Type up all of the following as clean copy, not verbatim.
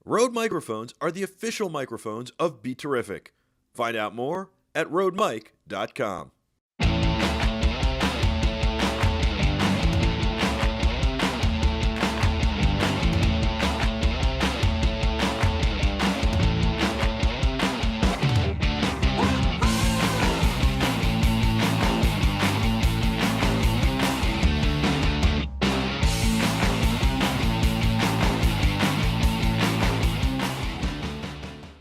Rode microphones are the official microphones of BeTerrific. Find out more at rodemic.com.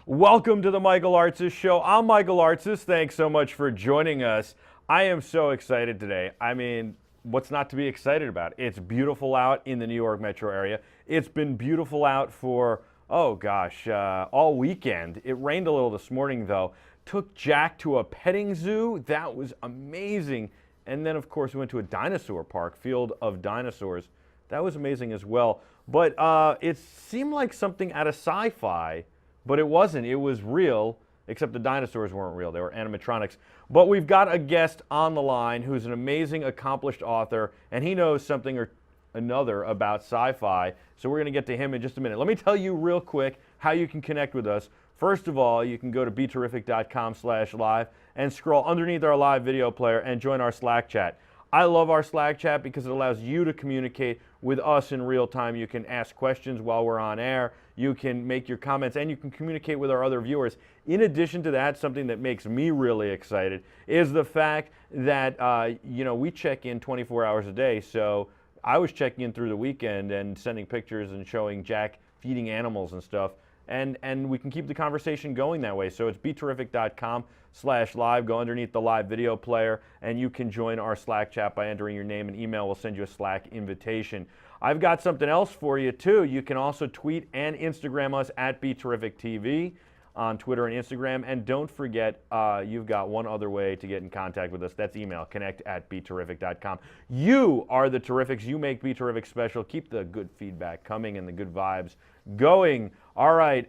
Welcome to the Michael Artsis Show. I'm Michael Artsis. Thanks so much for joining us. I am so excited today. I mean, what's not to be excited about? It's beautiful out in the New York metro area. It's been beautiful out for, all weekend. It rained a little this morning, though. Took Jack to a petting zoo. That was amazing. And then, of course, we went to a dinosaur park, Field of Dinosaurs. That was amazing as well. But it seemed like something out of sci-fi. But it wasn't. It was real, except the dinosaurs weren't real. They were animatronics. But we've got a guest on the line who's an amazing, accomplished author, and he knows something or another about sci-fi. So we're going to get to him in just a minute. Let me tell you real quick how you can connect with us. First of all, you can go to BeTerrific.com/live and scroll underneath our live video player and join our Slack chat. I love our Slack chat because it allows you to communicate with us in real time. You can ask questions while we're on air. You can make your comments, and you can communicate with our other viewers. In addition to that, something that makes me really excited is the fact that we check in 24 hours a day. So I was checking in through the weekend and sending pictures and showing Jack feeding animals and stuff. And we can keep the conversation going that way. So it's BeTerrific.com/live. Go underneath the live video player, and you can join our Slack chat by entering your name and email. We'll send you a Slack invitation. I've got something else for you, too. You can also tweet and Instagram us at BeTerrificTV on Twitter and Instagram. And don't forget, you've got one other way to get in contact with us. That's email, connect@BeTerrific.com. You are the Terrifics. You make BeTerrific special. Keep the good feedback coming and the good vibes going. All right,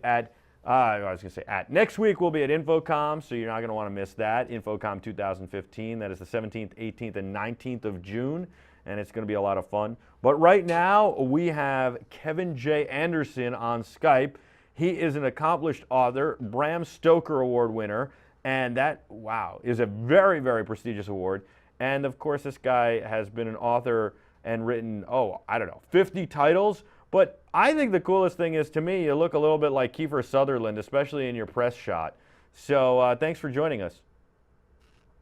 next week we'll be at InfoComm, so you're not going to want to miss that. InfoComm 2015. That is the 17th, 18th, and 19th of June. And it's going to be a lot of fun. But right now, we have Kevin J. Anderson on Skype. He is an accomplished author, Bram Stoker Award winner, and that, is a very, very prestigious award. And of course, this guy has been an author and written, 50 titles. But I think the coolest thing is, to me, you look a little bit like Kiefer Sutherland, especially in your press shot. So thanks for joining us.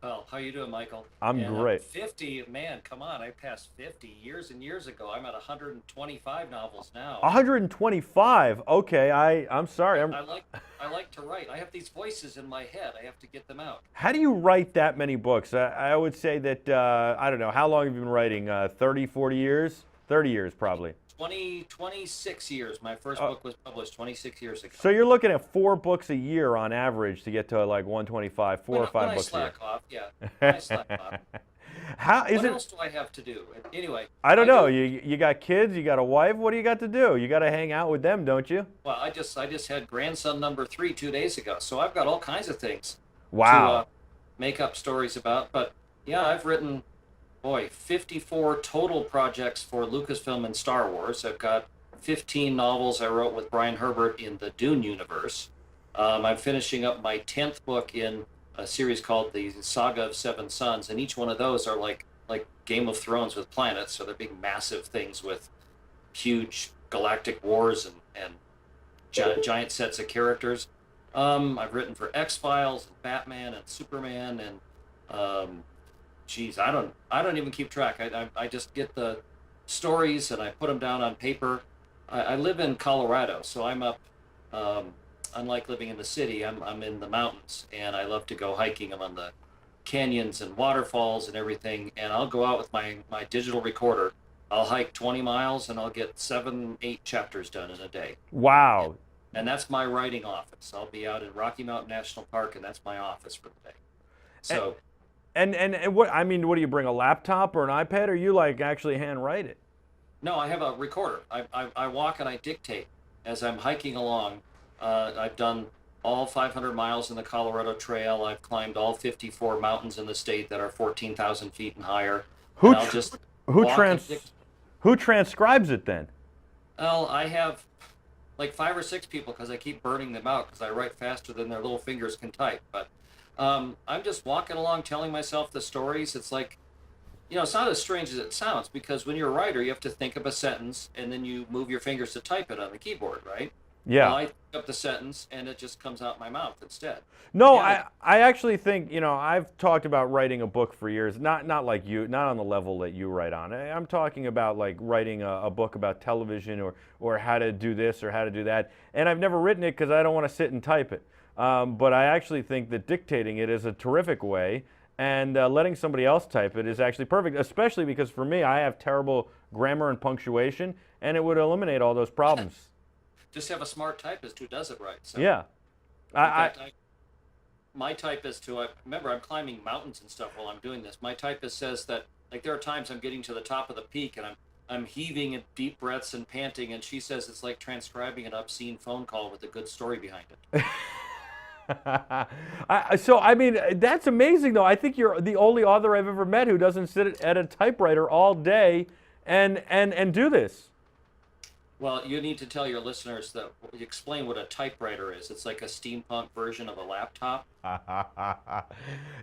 Well, how you doing, Michael? I'm great. 50, man, come on. I passed 50 years and years ago. I'm at 125 novels now. 125? Okay, I'm sorry. I like to write. I have these voices in my head. I have to get them out. How do you write that many books? I would say that, I don't know, how long have you been writing? 30, 40 years? 30 years, probably. 26 years. My first book was published 26 years ago. So you're looking at 4 books a year on average to get to like 125, 4 or 5 books a year. When I slack off, yeah. When I slack off. What else do I have to do? Anyway. I don't know. You got kids, you got a wife. What do you got to do? You got to hang out with them, don't you? Well, I just had grandson number 3 2 days ago. So I've got all kinds of things to make up stories about. But yeah, I've written 54 total projects for Lucasfilm and Star Wars. I've got 15 novels I wrote with Brian Herbert in the Dune universe. I'm finishing up my 10th book in a series called The Saga of Seven Sons, and each one of those are like Game of Thrones with planets, so they're big, massive things with huge galactic wars and giant sets of characters. I've written for X-Files and Batman and Superman and I don't even keep track. I just get the stories and I put them down on paper. I live in Colorado, so I'm up. Unlike living in the city, I'm in the mountains, and I love to go hiking. I'm on the canyons and waterfalls and everything. And I'll go out with my digital recorder. I'll hike 20 miles, and I'll get 7-8 chapters done in a day. Wow! And that's my writing office. I'll be out in Rocky Mountain National Park, and that's my office for the day. So. And what do you bring, a laptop or an iPad, or you actually hand write it? No, I have a recorder. I walk and I dictate as I'm hiking along. I've done all 500 miles in the Colorado Trail. I've climbed all 54 mountains in the state that are 14,000 feet and higher. Who transcribes it then? Well, I have like 5 or 6 people because I keep burning them out because I write faster than their little fingers can type. But I'm just walking along telling myself the stories. It's like, it's not as strange as it sounds, because when you're a writer, you have to think of a sentence and then you move your fingers to type it on the keyboard, right? Yeah. Well, I think up the sentence and it just comes out my mouth instead. No, Yeah. I actually think, I've talked about writing a book for years, not like you, not on the level that you write on. I'm talking about like writing a book about television or how to do this or how to do that. And I've never written it because I don't want to sit and type it. But I actually think that dictating it is a terrific way, and letting somebody else type it is actually perfect, especially because for me, I have terrible grammar and punctuation, and it would eliminate all those problems. Just have a smart typist who does it right. So. Yeah. My typist, remember, I'm climbing mountains and stuff while I'm doing this. My typist says that, like, there are times I'm getting to the top of the peak and I'm heaving in deep breaths and panting, and she says it's like transcribing an obscene phone call with a good story behind it. I mean, that's amazing, though. I think you're the only author I've ever met who doesn't sit at a typewriter all day and do this. Well, you need to tell your listeners explain what a typewriter is. It's like a steampunk version of a laptop.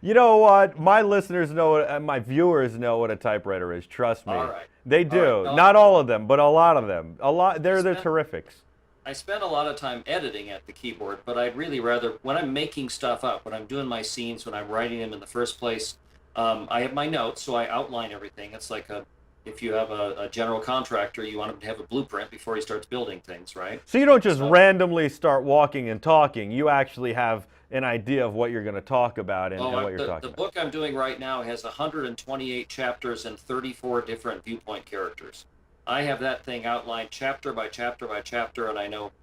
You know what? My listeners know, my viewers know what a typewriter is. Trust me. All right. They do. All right. No, not all of them, but a lot of them. They're terrifics. I spend a lot of time editing at the keyboard, but I'd really rather, when I'm making stuff up, when I'm doing my scenes, when I'm writing them in the first place, I have my notes, so I outline everything. It's like if you have a general contractor, you want him to have a blueprint before he starts building things, right? So you don't just randomly start walking and talking. You actually have an idea of what you're going to talk about and what you're talking about. The book I'm doing right now has 128 chapters and 34 different viewpoint characters. I have that thing outlined chapter by chapter by chapter, and I know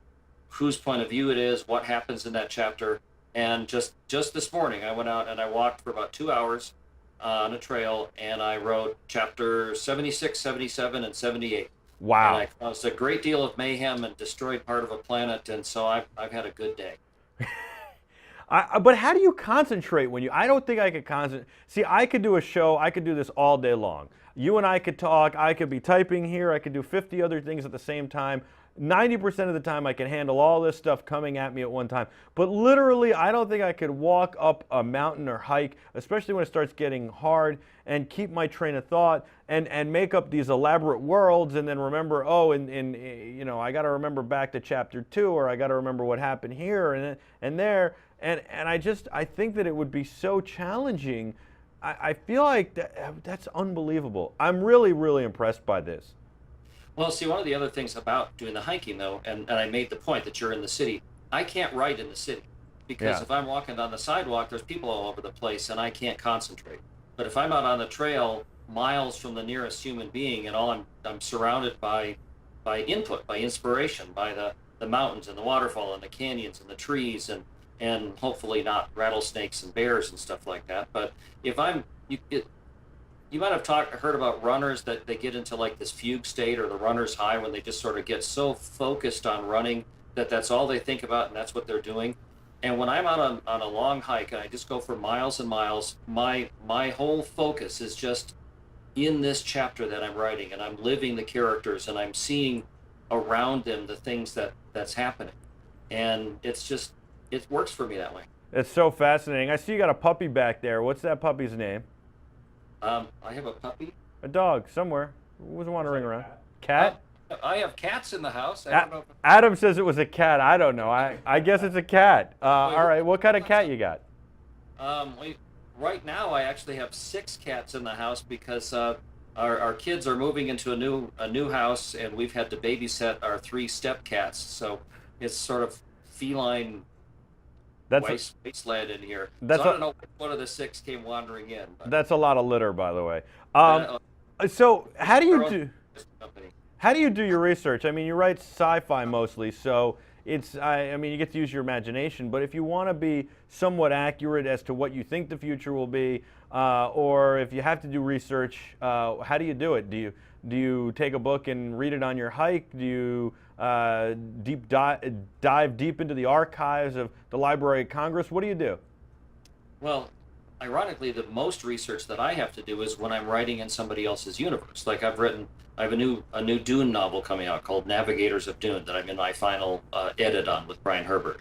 whose point of view it is, what happens in that chapter. And just this morning, I went out and I walked for about 2 hours on a trail, and I wrote chapter 76, 77, and 78. Wow. And I caused a great deal of mayhem and destroyed part of a planet, and so I've had a good day. But how do you concentrate when I don't think I could concentrate. See, I could do a show, I could do this all day long. You and I could talk, I could be typing here, I could do 50 other things at the same time. 90% of the time I can handle all this stuff coming at me at one time. But literally, I don't think I could walk up a mountain or hike, especially when it starts getting hard, and keep my train of thought and make up these elaborate worlds and then remember, I got to remember back to chapter 2, or I got to remember what happened here and there. And I think that it would be so challenging. I feel like that's unbelievable. I'm really, really impressed by this. Well, see, one of the other things about doing the hiking, though, and I made the point that you're in the city, I can't write in the city, because if I'm walking down the sidewalk, there's people all over the place, and I can't concentrate. But if I'm out on the trail, miles from the nearest human being, and I'm surrounded by input, by inspiration, by the mountains and the waterfall and the canyons and the trees and hopefully not rattlesnakes and bears and stuff like that. But if you might have heard about runners that they get into like this fugue state, or the runner's high, when they just sort of get so focused on running that that's all they think about and that's what they're doing. And when I'm out on a long hike and I just go for miles and miles, my whole focus is just in this chapter that I'm writing, and I'm living the characters and I'm seeing around them the things that's happening. And it works for me that way. It's so fascinating. I see you got a puppy back there. What's that puppy's name? I have a puppy. A dog somewhere. Who was wandering around? Cat? I have cats in the house. I don't know Adam says it was a cat. I don't know. I guess it's a cat. All right. What kind of cat you got? Right now, I actually have 6 cats in the house, because our kids are moving into a new house, and we've had to babysit our 3 step cats. So it's sort of feline wasteland in here. So I don't know which one of the 6 came wandering in. But. That's a lot of litter, by the way. So how do you do your research? I mean, you write sci-fi mostly, so I mean, you get to use your imagination. But if you want to be somewhat accurate as to what you think the future will be, or if you have to do research, how do you do it? Do you take a book and read it on your hike? Do you dive deep into the archives of the Library of Congress? What do you do? Well, ironically, the most research that I have to do is when I'm writing in somebody else's universe. Like I have a new Dune novel coming out called Navigators of Dune that I'm in my final edit on with Brian Herbert.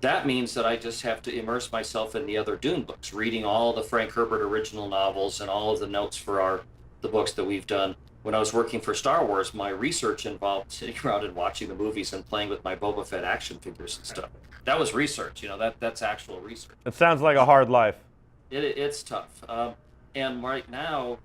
That means that I just have to immerse myself in the other Dune books, reading all the Frank Herbert original novels and all of the notes for the books that we've done. When I was working for Star Wars, my research involved sitting around and watching the movies and playing with my Boba Fett action figures and stuff. That was research, that's actual research. It sounds like a hard life. It's tough. And right now,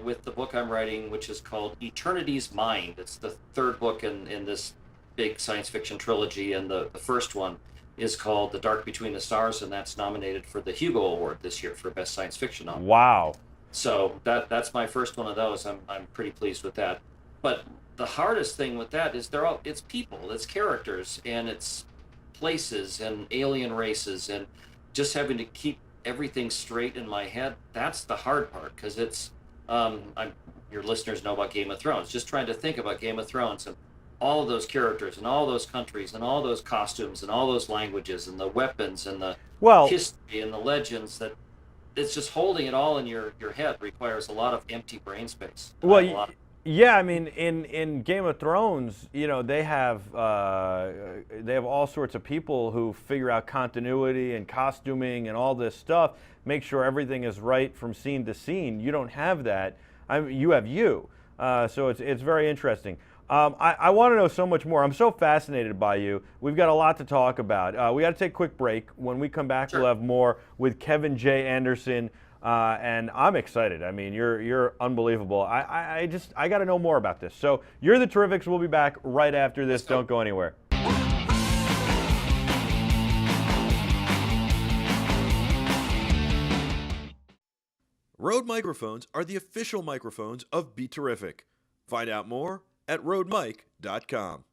with the book I'm writing, which is called Eternity's Mind, it's the third book in this big science fiction trilogy, and the first one is called The Dark Between the Stars, and that's nominated for the Hugo Award this year for Best Science Fiction Novel. Wow. So that's my first one of those. I'm pretty pleased with that. But the hardest thing with that is it's people, it's characters, and it's places and alien races, and just having to keep everything straight in my head. That's the hard part, because it's your listeners know about Game of Thrones. Just trying to think about Game of Thrones and all of those characters and all those countries and all those costumes and all those languages and the weapons and the history and the legends, that it's just holding it all in your head requires a lot of empty brain space. Yeah, I mean, in Game of Thrones, they have all sorts of people who figure out continuity and costuming and all this stuff, make sure everything is right from scene to scene. You don't have that. You have you. So it's very interesting. I want to know so much more. I'm so fascinated by you. We've got a lot to talk about. We got to take a quick break. When we come back, We'll have more with Kevin J. Anderson. And I'm excited. I mean, you're unbelievable. I got to know more about this. So you're the Terrifics. We'll be back right after this. Don't go anywhere. Rode microphones are the official microphones of BeTerrific. Find out more at rodemic.com.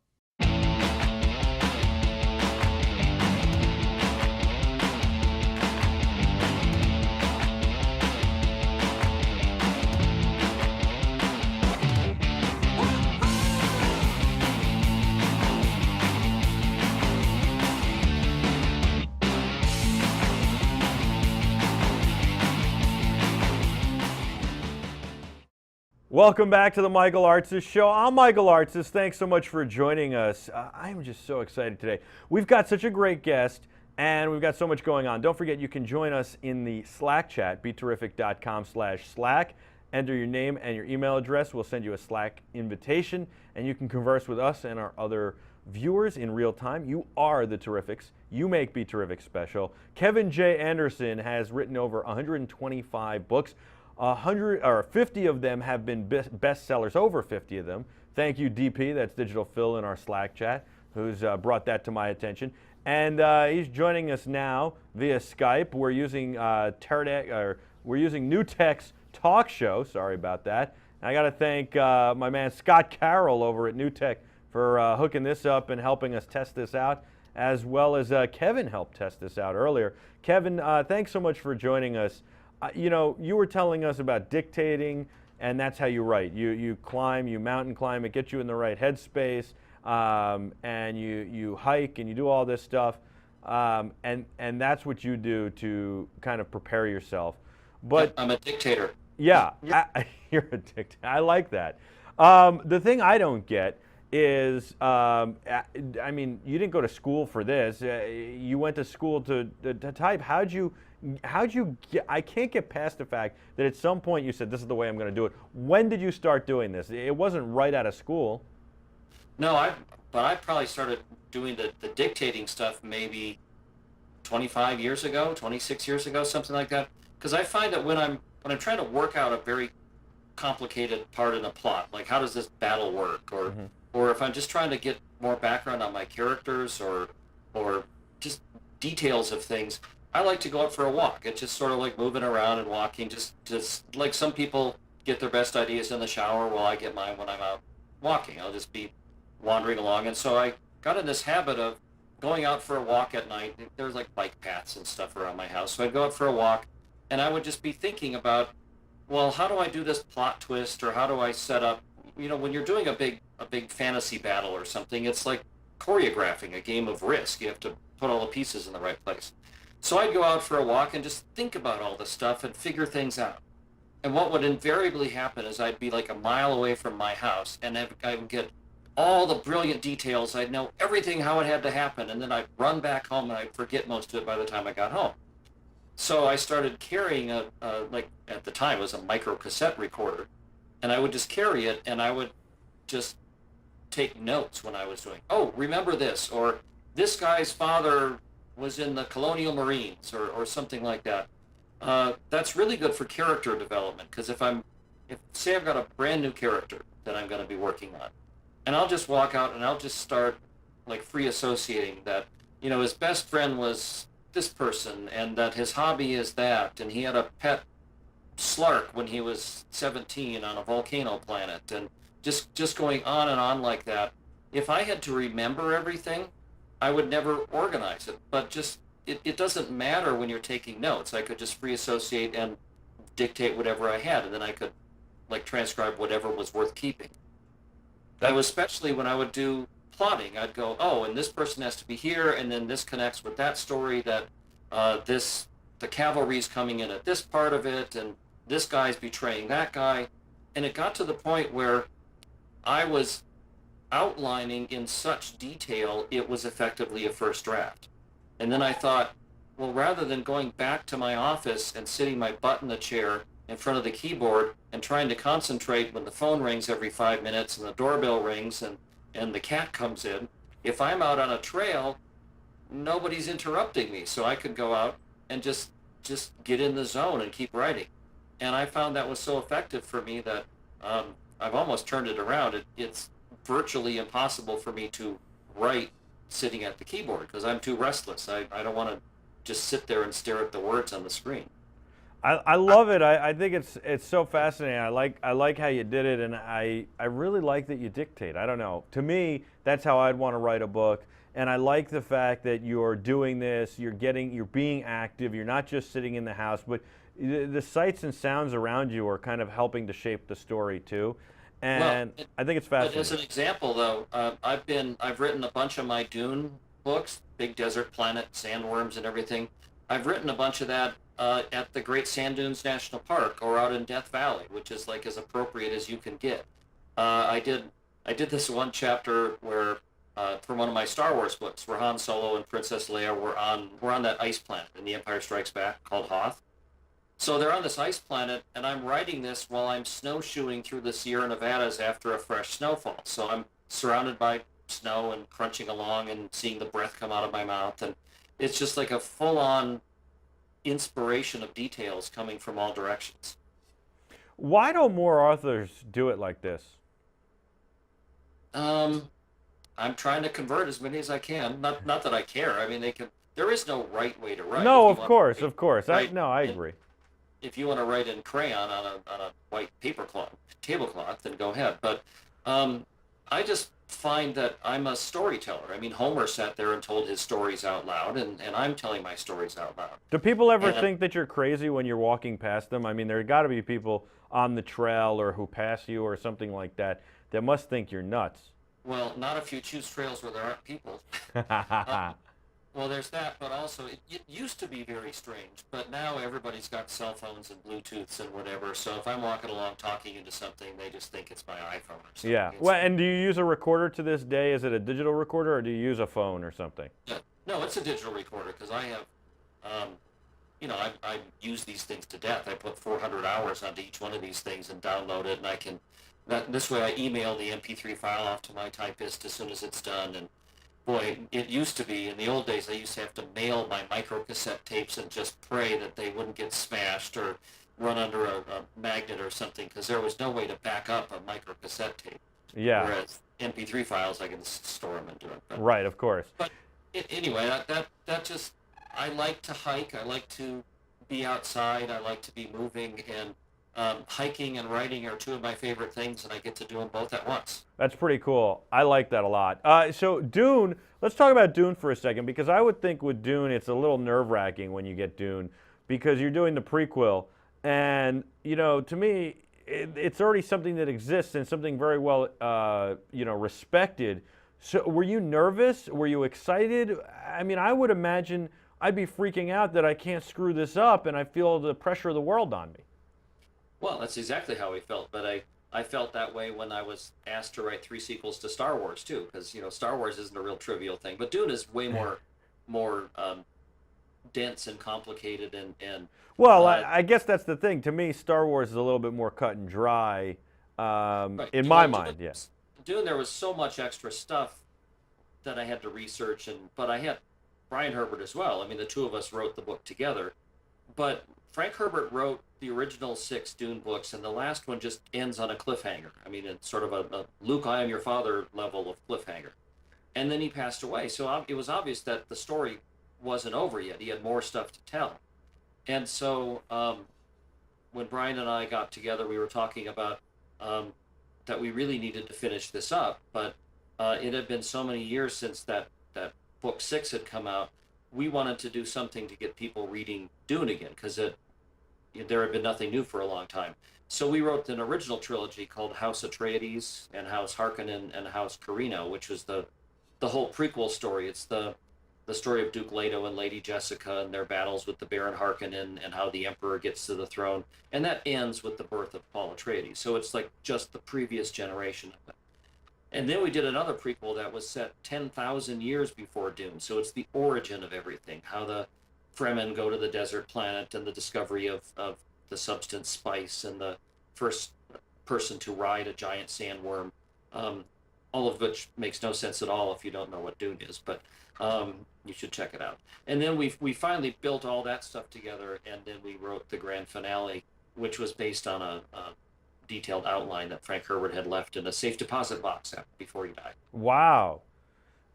Welcome back to the Michael Artsis Show. I'm Michael Artsis. Thanks so much for joining us. I'm just so excited today. We've got such a great guest, and we've got so much going on. Don't forget, you can join us in the Slack chat, beterrific.com/Slack. Enter your name and your email address. We'll send you a Slack invitation, and you can converse with us and our other viewers in real time. You are the Terrifics. You make BeTerrific special. Kevin J. Anderson has written over 125 books. 50 of them have been bestsellers, over 50 of them. Thank you, DP, that's Digital Phil in our Slack chat, who's brought that to my attention. And he's joining us now via Skype. We're using New Tech's Talk Show. Sorry about that. And I got to thank my man Scott Carroll over at New Tech for hooking this up and helping us test this out, as well as Kevin helped test this out earlier. Kevin, thanks so much for joining us. You were telling us about dictating, and that's how you write. You climb, you mountain climb, it gets you in the right headspace, and you hike and you do all this stuff, and that's what you do to kind of prepare yourself. But I'm a dictator. Yeah, you're a dictator. I like that. The thing I don't get is, I mean, you didn't go to school for this. You went to school to type. How'd you get, I can't get past the fact that at some point you said, this is the way I'm going to do it. When did you start doing this? It wasn't right out of school. No, but I probably started doing the dictating stuff maybe 25 years ago, 26 years ago, something like that. Because I find that when I'm trying to work out a very complicated part in a plot, like how does this battle work, or if I'm just trying to get more background on my characters or just details of things, I like to go out for a walk. It's just sort of like moving around and walking, just like some people get their best ideas in the shower. Well, I get mine when I'm out walking. I'll just be wandering along. And so I got in this habit of going out for a walk at night. There's like bike paths and stuff around my house. So I'd go out for a walk, and I would just be thinking about, well, how do I do this plot twist, or how do I set up, when you're doing a big fantasy battle or something, it's like choreographing a game of Risk. You have to put all the pieces in the right place. So I'd go out for a walk and just think about all this stuff and figure things out. And what would invariably happen is I'd be like a mile away from my house, and I would get all the brilliant details. I'd know everything how it had to happen, and then I'd run back home and I'd forget most of it by the time I got home. So I started carrying like at the time it was a micro cassette recorder, and I would just carry it, and I would just take notes when I was doing, oh, remember this, or this guy's father was in the Colonial Marines, or something like that. That's really good for character development, because if say I've got a brand new character that I'm going to be working on, and I'll just walk out and I'll just start like free associating that, his best friend was this person, and that his hobby is that, and he had a pet slark when he was 17 on a volcano planet, and just going on and on like that. If I had to remember everything, I would never organize it, but just it doesn't matter when you're taking notes. I could just free associate and dictate whatever I had, and then I could like transcribe whatever was worth keeping. That was especially when I would do plotting. I'd go, oh, and this person has to be here, and then this connects with that story, that the cavalry's coming in at this part of it, and this guy's betraying that guy. And it got to the point where I was outlining in such detail, it was effectively a first draft. And then I thought, well, rather than going back to my office and sitting my butt in the chair in front of the keyboard and trying to concentrate when the phone rings every 5 minutes and the doorbell rings and the cat comes in, if I'm out on a trail, nobody's interrupting me. So I could go out and just get in the zone and keep writing. And I found that was so effective for me that I've almost turned it around. It's virtually impossible for me to write sitting at the keyboard because I'm too restless. I don't want to just sit there and stare at the words on the screen. I love it. I think it's so fascinating. I like how you did it, and I really like that you dictate. I don't know. To me, that's how I'd want to write a book. And I like the fact that you're doing this. You're being active. You're not just sitting in the house, but the sights and sounds around you are kind of helping to shape the story too. And I think it's fascinating. But as an example, though, I've written a bunch of my Dune books, Big Desert Planet, Sandworms, and everything. I've written a bunch of that at the Great Sand Dunes National Park or out in Death Valley, which is like as appropriate as you can get. I did this one chapter where for one of my Star Wars books, where Han Solo and Princess Leia were on that ice planet in The Empire Strikes Back called Hoth. So they're on this ice planet, and I'm writing this while I'm snowshoeing through the Sierra Nevadas after a fresh snowfall. So I'm surrounded by snow and crunching along and seeing the breath come out of my mouth. And it's just like a full-on inspiration of details coming from all directions. Why don't more authors do it like this? I'm trying to convert as many as I can. Not that I care. I mean, there is no right way to write. No, of course. I agree. If you want to write in crayon on a white tablecloth, then go ahead. But I just find that I'm a storyteller. I mean, Homer sat there and told his stories out loud, and I'm telling my stories out loud. Do people ever think that you're crazy when you're walking past them? I mean, there got to be people on the trail or who pass you or something like that that must think you're nuts. Well, not if you choose trails where there aren't people. Well, there's that, but also it used to be very strange, but now everybody's got cell phones and Bluetooths and whatever, so if I'm walking along talking into something, they just think it's my iPhone or something. Yeah. Well, and do you use a recorder to this day? Is it a digital recorder, or do you use a phone or something? No, it's a digital recorder, because I have, I use these things to death. I put 400 hours onto each one of these things and download it, and this way I email the MP3 file off to my typist as soon as it's done, and boy, it used to be, in the old days, I used to have to mail my microcassette tapes and just pray that they wouldn't get smashed or run under a magnet or something, because there was no way to back up a microcassette tape. Yeah. Whereas MP3 files, I can store them and do it. Right, of course. But anyway, that just, I like to hike, I like to be outside, I like to be moving, and hiking and writing are two of my favorite things, and I get to do them both at once. That's pretty cool. I like that a lot. So Dune, let's talk about Dune for a second, because I would think with Dune it's a little nerve-wracking when you get Dune, because you're doing the prequel, and to me it's already something that exists and something very well respected. So were you nervous? Were you excited? I mean, I would imagine I'd be freaking out that I can't screw this up, and I feel the pressure of the world on me. Well, that's exactly how we felt, but I felt that way when I was asked to write 3 sequels to Star Wars too, because Star Wars isn't a real trivial thing, but Dune is way more dense and complicated and Well, I guess that's the thing. To me, Star Wars is a little bit more cut and dry, right. in my mind. Yeah. Dune, there was so much extra stuff that I had to research, but I had Brian Herbert as well. I mean, the two of us wrote the book together, but Frank Herbert wrote the original 6 Dune books, and the last one just ends on a cliffhanger. I mean, it's sort of a Luke, I am your father level of cliffhanger. And then he passed away, so it was obvious that the story wasn't over yet. He had more stuff to tell. And so when Brian and I got together, we were talking about that we really needed to finish this up, but it had been so many years since that book 6 had come out. We wanted to do something to get people reading Dune again, because there had been nothing new for a long time. So we wrote an original trilogy called House Atreides and House Harkonnen and House Carino, which was the whole prequel story. It's the story of Duke Leto and Lady Jessica and their battles with the Baron Harkonnen and how the Emperor gets to the throne. And that ends with the birth of Paul Atreides. So it's like just the previous generation of it. And then we did another prequel that was set 10,000 years before Dune. So it's the origin of everything, how the Fremen go to the desert planet and the discovery of the substance spice and the first person to ride a giant sandworm, all of which makes no sense at all if you don't know what Dune is, but you should check it out. And then we finally built all that stuff together, and then we wrote the grand finale, which was based on a detailed outline that Frank Herbert had left in a safe deposit box before he died. Wow.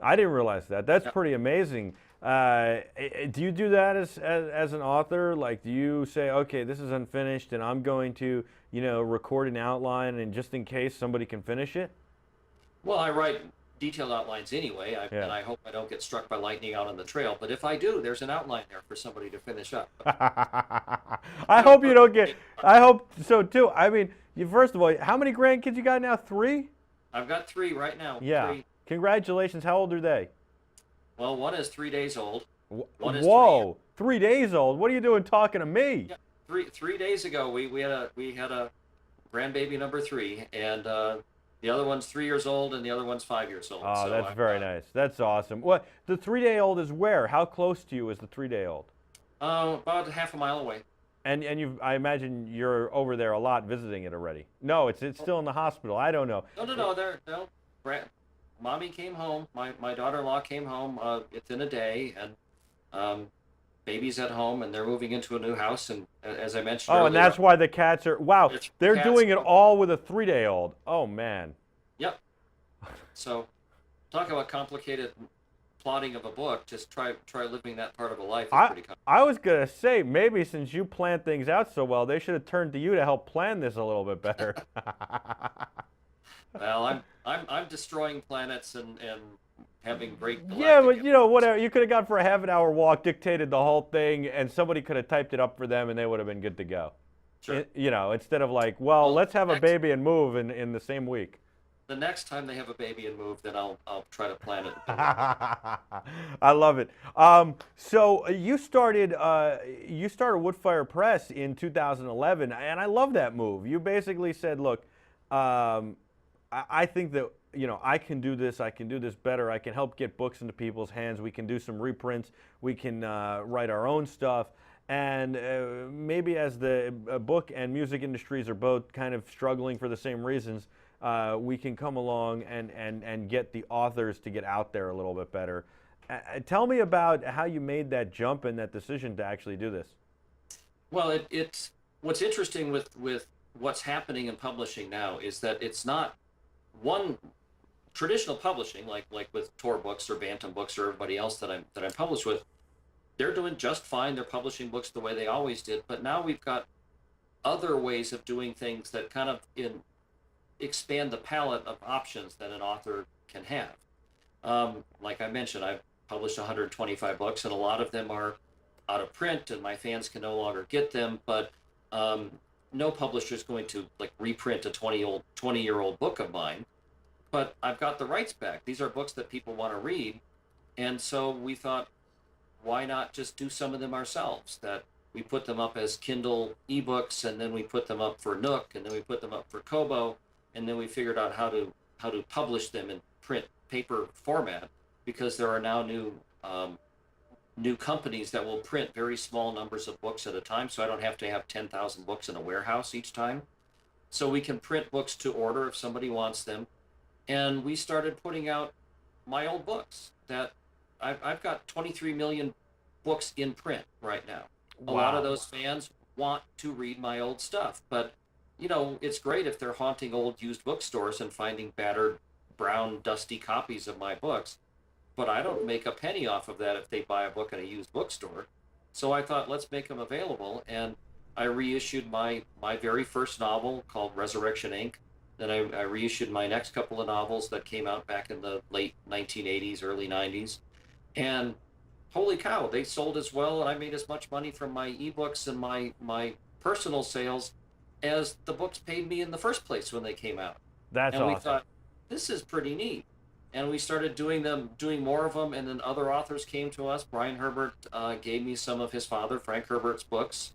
I didn't realize that. That's Yep. pretty amazing. Do you do that as an author? Like, do you say, okay, this is unfinished and I'm going to, record an outline and just in case somebody can finish it? Well, I write detailed outlines anyway, and I hope I don't get struck by lightning out on the trail. But if I do, there's an outline there for somebody to finish up. I hope you don't get. I hope so too. I mean, first of all, how many grandkids you got now? 3? I've got 3 right now. Yeah. 3. Congratulations. How old are they? Well, one is 3 days old. One is Whoa, 3 days old. What are you doing talking to me? Yeah, 3 days ago we had a grandbaby number 3, and the other one's 3 years old, and the other one's 5 years old. Oh, so that's very nice. That's awesome. What, the 3-day-old is where? How close to you is the 3-day-old? About half a mile away. And I imagine you're over there a lot visiting it already. No, it's still in the hospital. I don't know. No. Mommy came home. My daughter-in-law came home within a day, and baby's at home, and they're moving into a new house. And as I mentioned earlier, and that's why the cats are. Wow, they're cats. doing it all with a 3-day-old. Oh man. Yep. So, talk about complicated plotting of a book. Just try living that part of a life. Is pretty complicated. I was gonna say, maybe since you plan things out so well, they should have turned to you to help plan this a little bit better. Well, I'm destroying planets and having great. Yeah, but whatever. You could have gone for a half-an-hour walk, dictated the whole thing, and somebody could have typed it up for them, and they would have been good to go. Sure. Instead of like, well, let's have a baby and move in the same week. The next time they have a baby and move, then I'll try to plan it. I love it. So you started WordFire Press in 2011, and I love that move. You basically said, look, I think that I can do this. I can do this better. I can help get books into people's hands. We can do some reprints. We can write our own stuff. And maybe as the book and music industries are both kind of struggling for the same reasons, we can come along and get the authors to get out there a little bit better. Tell me about how you made that jump and that decision to actually do this. Well, it's what's interesting with what's happening in publishing now is that it's not one traditional publishing like with Tor Books or Bantam Books or everybody else that I'm published with. They're doing just fine. They're publishing books the way they always did. But now we've got other ways of doing things that kind of expand the palette of options that an author can have. Like I mentioned, I've published 125 books, and a lot of them are out of print, and my fans can no longer get them. But no publisher is going to reprint a 20-year-old book of mine. But I've got the rights back. These are books that people want to read, and so we thought, why not just do some of them ourselves? That we put them up as Kindle ebooks, and then we put them up for Nook, and then we put them up for Kobo, and then we figured out how to publish them in print paper format, because there are now new companies that will print very small numbers of books at a time, so I don't have to have 10,000 books in a warehouse each time. So we can print books to order if somebody wants them. And we started putting out my old books that I've got 23 million books in print right now. A lot of those fans want to read my old stuff, but it's great if they're haunting old used bookstores and finding battered, brown, dusty copies of my books. But I don't make a penny off of that if they buy a book at a used bookstore. So I thought, let's make them available. And I reissued my very first novel called Resurrection Inc. Then I reissued my next couple of novels that came out back in the late 1980s, early 90s. And holy cow, they sold as well, and I made as much money from my ebooks and my personal sales as the books paid me in the first place when they came out. That's and awesome. We thought, this is pretty neat. And we started doing more of them, and then other authors came to us. Brian Herbert gave me some of his father, Frank Herbert's books.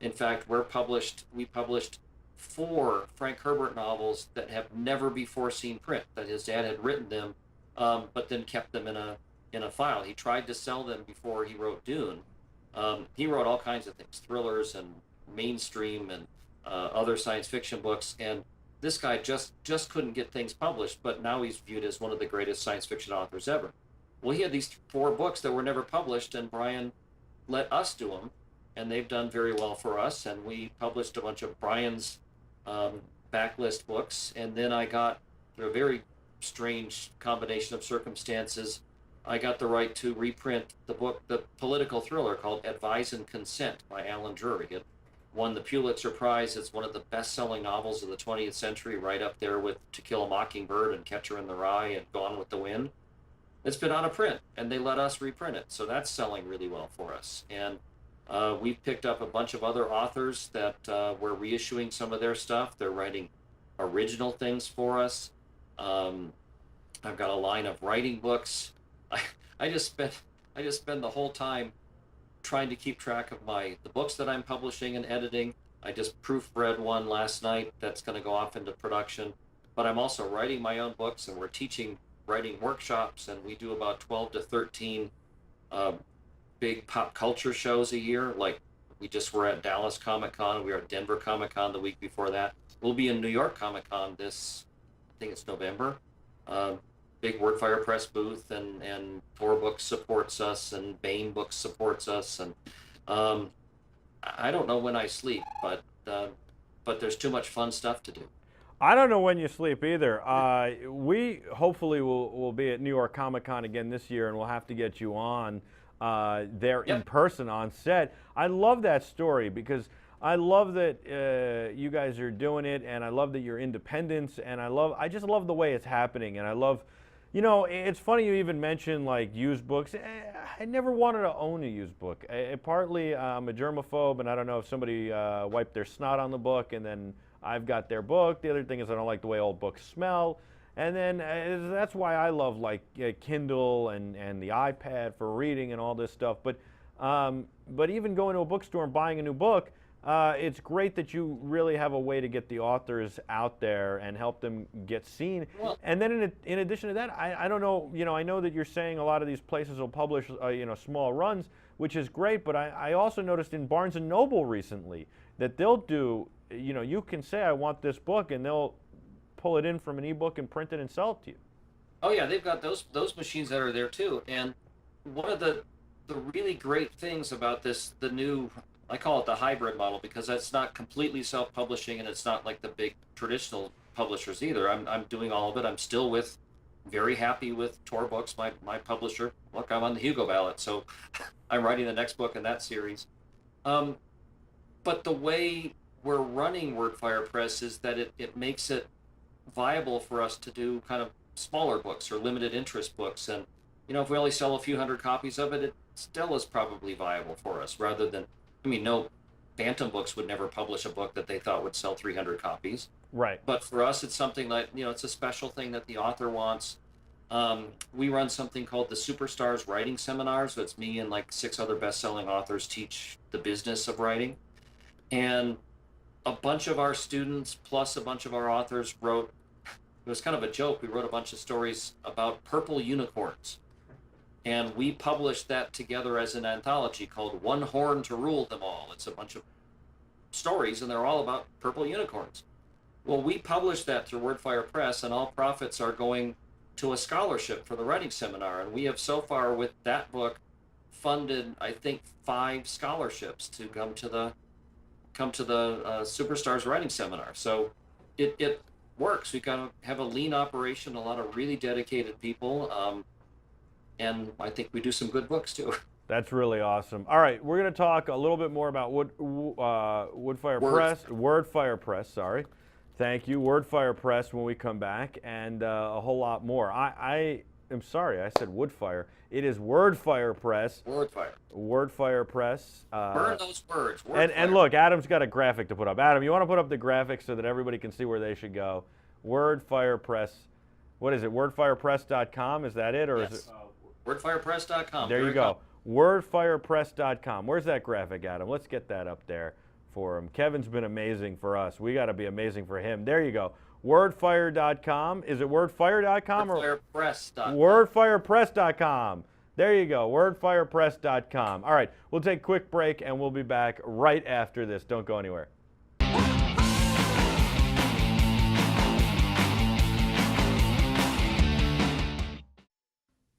In fact, we published 4 Frank Herbert novels that have never before seen print, that his dad had written them, but then kept them in a file. He tried to sell them before he wrote Dune. He wrote all kinds of things, thrillers and mainstream and other science fiction books, and this guy just couldn't get things published, but now he's viewed as one of the greatest science fiction authors ever. Well, he had these 4 books that were never published, and Brian let us do them, and they've done very well for us, and we published a bunch of Brian's backlist books, and then I got, through a very strange combination of circumstances, I got the right to reprint the political thriller called Advise and Consent by Alan Drury. It won the Pulitzer Prize. It's one of the best-selling novels of the 20th century, right up there with To Kill a Mockingbird and Catcher in the Rye and Gone with the Wind. It's been out of print, and they let us reprint it, so that's selling really well for us. And we've picked up a bunch of other authors that we're reissuing some of their stuff. They're writing original things for us. I've got a line of writing books. I just spend the whole time trying to keep track of the books that I'm publishing and editing. I just proofread one last night that's going to go off into production. But I'm also writing my own books, and we're teaching writing workshops, and we do about 12 to 13 big pop culture shows a year. Like, we just were at Dallas Comic-Con, we were at Denver Comic-Con the week before that. We'll be in New York Comic-Con I think it's November. Big WordFire Press booth, and Tor Books supports us, and Bain Books supports us, and I don't know when I sleep, but there's too much fun stuff to do. I don't know when you sleep either. We hopefully will be at New York Comic Con again this year, and we'll have to get you on there in person on set. I love that story because I love that you guys are doing it, and I love that you're independents, and I just love the way it's happening, and I love. It's funny you even mentioned like used books. I never wanted to own a used book. Partly I'm a germaphobe, and I don't know if somebody wiped their snot on the book, and then I've got their book. The other thing is I don't like the way old books smell. And then that's why I love like Kindle and the iPad for reading and all this stuff. But even going to a bookstore and buying a new book, it's great that you really have a way to get the authors out there and help them get seen. Well, and then in addition to that, I don't know, I know that you're saying a lot of these places will publish, small runs, which is great, but I also noticed in Barnes & Noble recently that they'll do, you can say, I want this book, and they'll pull it in from an ebook and print it and sell it to you. Oh yeah, they've got those machines that are there too. And one of the really great things about the new, I call it the hybrid model, because it's not completely self-publishing, and it's not like the big traditional publishers either. I'm doing all of it. I'm still very happy with Tor Books, my publisher. Look, I'm on the Hugo ballot, so I'm writing the next book in that series. But the way we're running WordFire Press is that it makes it viable for us to do kind of smaller books or limited interest books. And, if we only sell a few hundred copies of it, it still is probably viable for us, rather than, no Bantam Books would never publish a book that they thought would sell 300 copies. Right. But for us, it's something like, it's a special thing that the author wants. We run something called the Superstars Writing Seminar. So it's me and like 6 other best-selling authors teach the business of writing. And a bunch of our students plus a bunch of our authors wrote, it was kind of a joke, we wrote a bunch of stories about purple unicorns. And we published that together as an anthology called One Horn to Rule Them All. It's a bunch of stories, and they're all about purple unicorns. Well, we published that through WordFire Press, and all profits are going to a scholarship for the writing seminar. And we have so far with that book funded, I think, 5 scholarships to come to the Superstars Writing Seminar. So it works. We kind of have a lean operation, a lot of really dedicated people, and I think we do some good books too. That's really awesome. All right, we're going to talk a little bit more about WordFire Press. Sorry, thank you, WordFire Press when we come back, and a whole lot more. I am sorry, I said Woodfire. It is WordFire Press. WordFire Press. Burn those words. And look, Adam's got a graphic to put up. Adam, you want to put up the graphic so that everybody can see where they should go? WordFire Press. What is it? WordFirePress.com? Is that it, or yes. is it? WordFirePress.com. There you go. WordFirePress.com. Where's that graphic, Adam? Let's get that up there for him. Kevin's been amazing for us. We got to be amazing for him. There you go. WordFire.com. Is it WordFire.com or WordFirePress.com? WordFirePress.com. There you go. WordFirePress.com. All right, we'll take a quick break and we'll be back right after this. Don't go anywhere.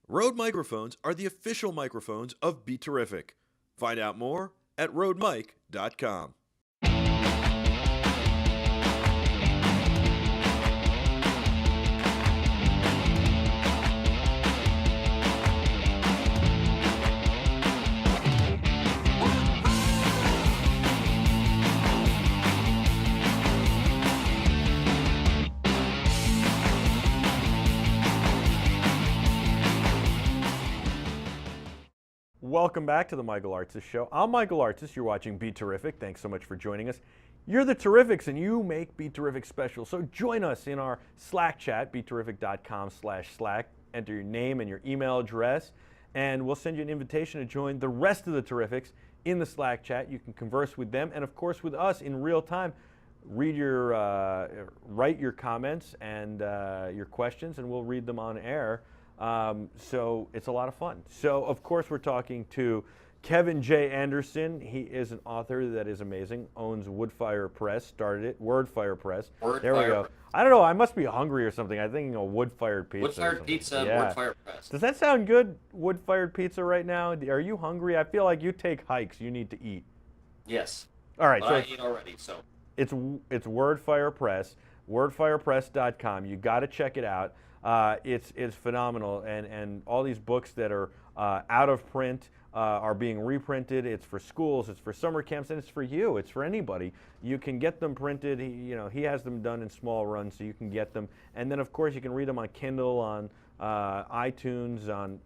Rode microphones are the official microphones of BeTerrific. Find out more at RodeMic.com. Welcome back to the Michael Artsis Show. I'm Michael Artsis. You're watching BeTerrific. Thanks so much for joining us. You're the Terrifics, and you make BeTerrific special. So join us in our Slack chat, BeTerrific.com/Slack. Enter your name and your email address, and we'll send you an invitation to join the rest of the Terrifics in the Slack chat. You can converse with them, and of course with us in real time. Write your comments and your questions, and we'll read them on air. So it's a lot of fun. So of course we're talking to Kevin J. Anderson. He is an author that is amazing, owns Woodfire Press, started it, WordFire Press. There we go. I don't know, I must be hungry or something. I'm thinking of wood-fired pizza. Wood-fired pizza and WordFire Press. Does that sound good, wood-fired pizza right now? Are you hungry? I feel like you take hikes, you need to eat. Yes. All right. But so I eat already, so. It's WordFire Press, WordFirePress.com. You got to check it out. It's phenomenal, and all these books that are out of print are being reprinted. It's for schools, it's for summer camps, and it's for you. It's for anybody. You can get them printed. He has them done in small runs, so you can get them. And then, of course, you can read them on Kindle, on iTunes, on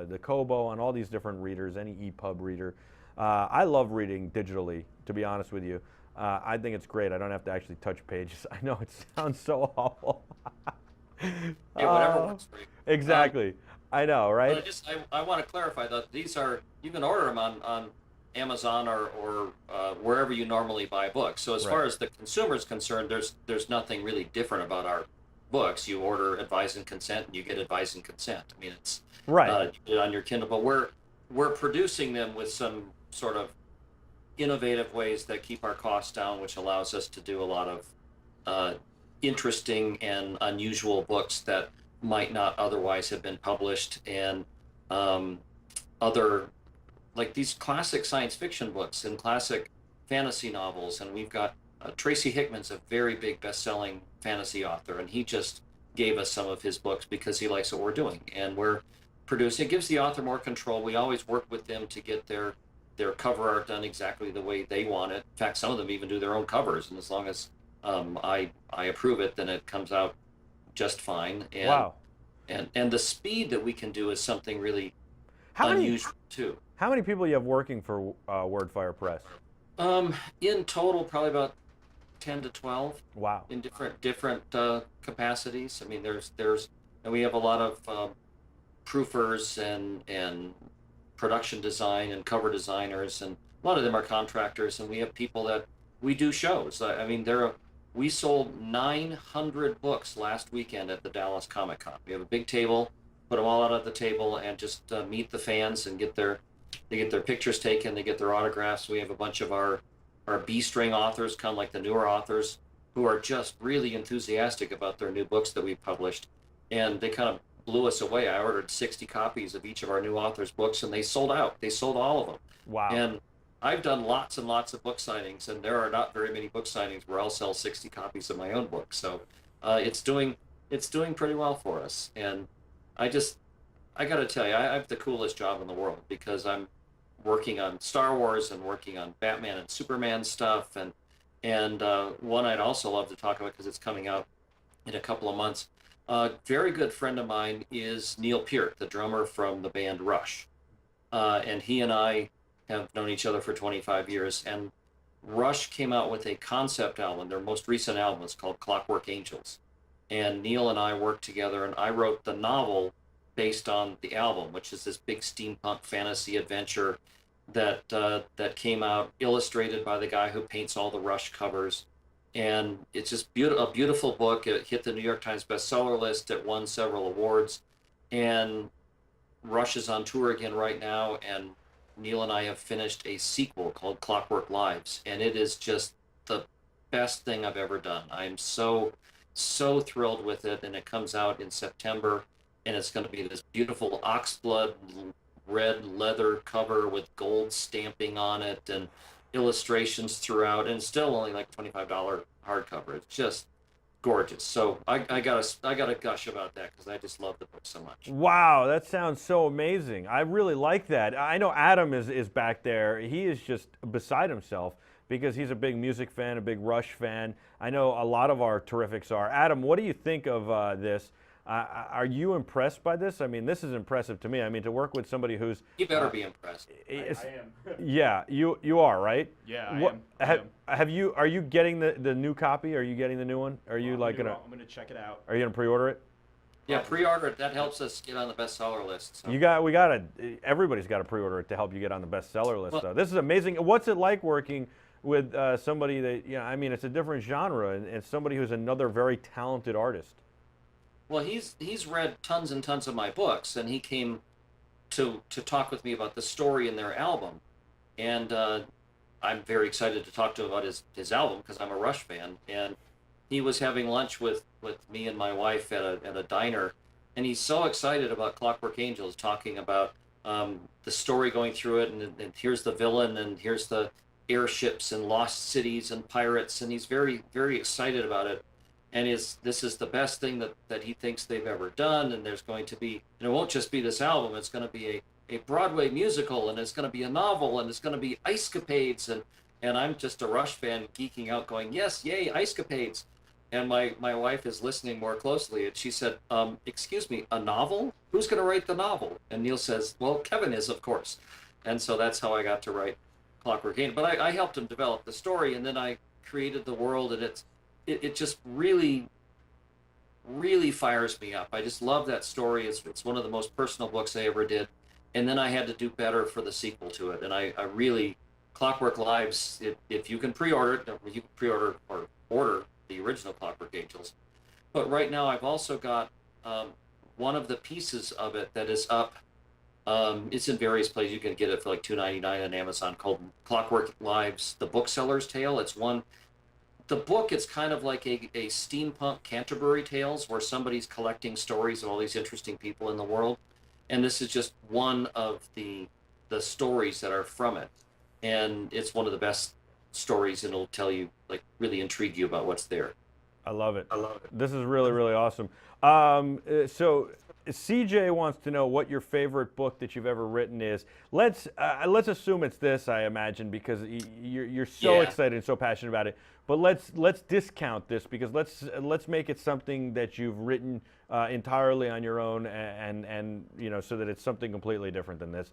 the Kobo, on all these different readers, any EPUB reader. I love reading digitally, to be honest with you. I think it's great. I don't have to actually touch pages. I know it sounds so awful. Hey, whatever works for you. Exactly. I know, right? But I want to clarify that these are, you can order them on Amazon or wherever you normally buy books. So as far as the consumer is concerned, there's nothing really different about our books. You order Advise and Consent, and you get Advise and Consent. I mean, it's you get it on your Kindle, but we're producing them with some sort of innovative ways that keep our costs down, which allows us to do a lot of interesting and unusual books that might not otherwise have been published, and other, like these classic science fiction books and classic fantasy novels. And we've got Tracy Hickman's a very big best-selling fantasy author, and he just gave us some of his books because he likes what we're doing, and we're producing. It gives the author more control. We always work with them to get their cover art done exactly the way they want it. In fact, some of them even do their own covers, and as long as I approve it, then it comes out just fine. And, wow. And the speed that we can do is something really unusual too. How many people you have working for WordFire Press? In total, probably about 10 to 12. Wow. In different capacities. I mean, there's and we have a lot of proofers and production design and cover designers, and a lot of them are contractors, and we have people that we do shows. I mean, we sold 900 books last weekend at the Dallas Comic Con. We have a big table, put them all out at the table, and just meet the fans and they get their pictures taken, they get their autographs. We have a bunch of our B-string authors come, like the newer authors, who are just really enthusiastic about their new books that we published, and they kind of blew us away. I ordered 60 copies of each of our new authors' books, and they sold out. They sold all of them. Wow. And I've done lots and lots of book signings, and there are not very many book signings where I'll sell 60 copies of my own book. So it's doing pretty well for us. And I got to tell you, I have the coolest job in the world, because I'm working on Star Wars and working on Batman and Superman stuff, and one I'd also love to talk about because it's coming out in a couple of months. A very good friend of mine is Neil Peart, the drummer from the band Rush, and he and I have known each other for 25 years. And Rush came out with a concept album. Their most recent album is called Clockwork Angels, and Neil and I worked together, and I wrote the novel based on the album, which is this big steampunk fantasy adventure that came out, illustrated by the guy who paints all the Rush covers. And it's just a beautiful book. It hit the New York Times bestseller list. It won several awards, and Rush is on tour again right now. And Neil and I have finished a sequel called Clockwork Lives, and it is just the best thing I've ever done. I'm so thrilled with it, and it comes out in September, and it's going to be this beautiful oxblood red leather cover with gold stamping on it and illustrations throughout, and it's still only like $25 hardcover. It's just gorgeous. So I gotta gush about that because I just love the book so much. Wow, that sounds so amazing. I really like that. I know Adam is back there. He is just beside himself because he's a big music fan, a big Rush fan. I know a lot of our Terrifics are. Adam, what do you think of this? Are you impressed by this? I mean, this is impressive to me. I mean, to work with somebody who's... You better be impressed. I am. Yeah, you are, right? Yeah, I am. Have you? Are you getting the new copy? Are you getting the new one? Are you I'm gonna check it out. Are you gonna pre-order it? Yeah, pre-order it. That helps us get on the bestseller list. So. Everybody's got to pre-order it to help you get on the bestseller list. Though this is amazing. What's it like working with somebody that I mean, it's a different genre and somebody who's another very talented artist. Well, he's read tons and tons of my books, and he came to talk with me about the story in their album, and I'm very excited to talk to him about his album because I'm a Rush fan. And he was having lunch with me and my wife at a diner, and he's so excited about Clockwork Angels, talking about the story going through it, and here's the villain, and here's the airships and lost cities and pirates, and he's very, very excited about it. And this is the best thing that he thinks they've ever done, and there's going to be, and it won't just be this album, it's going to be a Broadway musical, and it's going to be a novel, and it's going to be Ice-capades, and I'm just a Rush fan geeking out going, yes, yay, Ice-capades. And my wife is listening more closely, and she said, excuse me, a novel? Who's going to write the novel? And Neil says, well, Kevin is, of course. And so that's how I got to write Clockwork Angel. But I helped him develop the story, and then I created the world, and it just really, really fires me up. I just love that story. It's one of the most personal books I ever did. And then I had to do better for the sequel to it. And I really, Clockwork Lives, if you can pre-order it, you can pre-order or order the original Clockwork Angels. But right now I've also got one of the pieces of it that is up. It's in various places. You can get it for like $2.99 on Amazon, called Clockwork Lives, The Bookseller's Tale. The book, it's kind of like a steampunk Canterbury Tales, where somebody's collecting stories of all these interesting people in the world. And this is just one of the stories that are from it. And it's one of the best stories, and it'll tell you, like, really intrigue you about what's there. I love it. This is really, really awesome. So CJ wants to know what your favorite book that you've ever written is. Let's assume it's this, I imagine, because you're so excited and so passionate about it. But let's discount this, because let's make it something that you've written entirely on your own, and so that it's something completely different than this.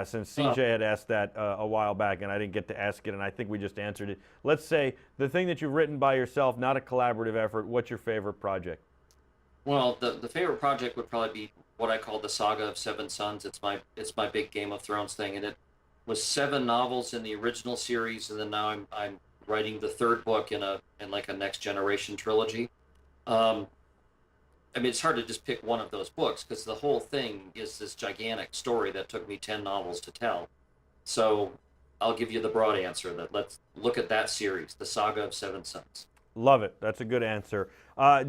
Since CJ had asked that a while back, and I didn't get to ask it, and I think we just answered it. Let's say the thing that you've written by yourself, not a collaborative effort. What's your favorite project? Well, the favorite project would probably be what I call the Saga of Seven Sons. It's my big Game of Thrones thing, and it was 7 novels in the original series, and then now I'm writing the third book in like a next generation trilogy. Um, I mean, it's hard to just pick one of those books because the whole thing is this gigantic story that took me 10 novels to tell. So I'll give you the broad answer that let's look at that series, the Saga of Seven Sons. Love it. That's a good answer.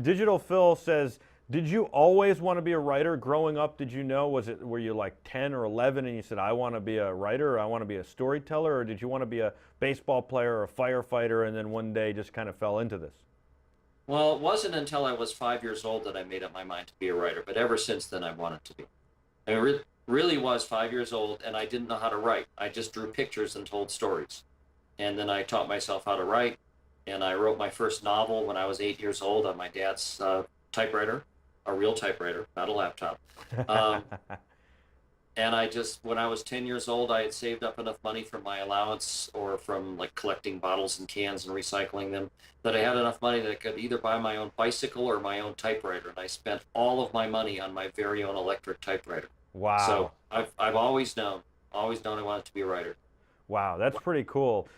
Digital Phil says, did you always want to be a writer growing up? Did you know, were you like 10 or 11 and you said, I want to be a writer, or I want to be a storyteller, or did you want to be a baseball player or a firefighter and then one day just kind of fell into this? Well, it wasn't until I was 5 years old that I made up my mind to be a writer, but ever since then I wanted to be. I really was 5 years old, and I didn't know how to write. I just drew pictures and told stories. And then I taught myself how to write, and I wrote my first novel when I was 8 years old on my dad's typewriter, a real typewriter, not a laptop. Um, and when I was 10 years old, I had saved up enough money from my allowance or from like collecting bottles and cans and recycling them, that I had enough money that I could either buy my own bicycle or my own typewriter. And I spent all of my money on my very own electric typewriter. Wow. So I've always known I wanted to be a writer. Wow, that's pretty cool.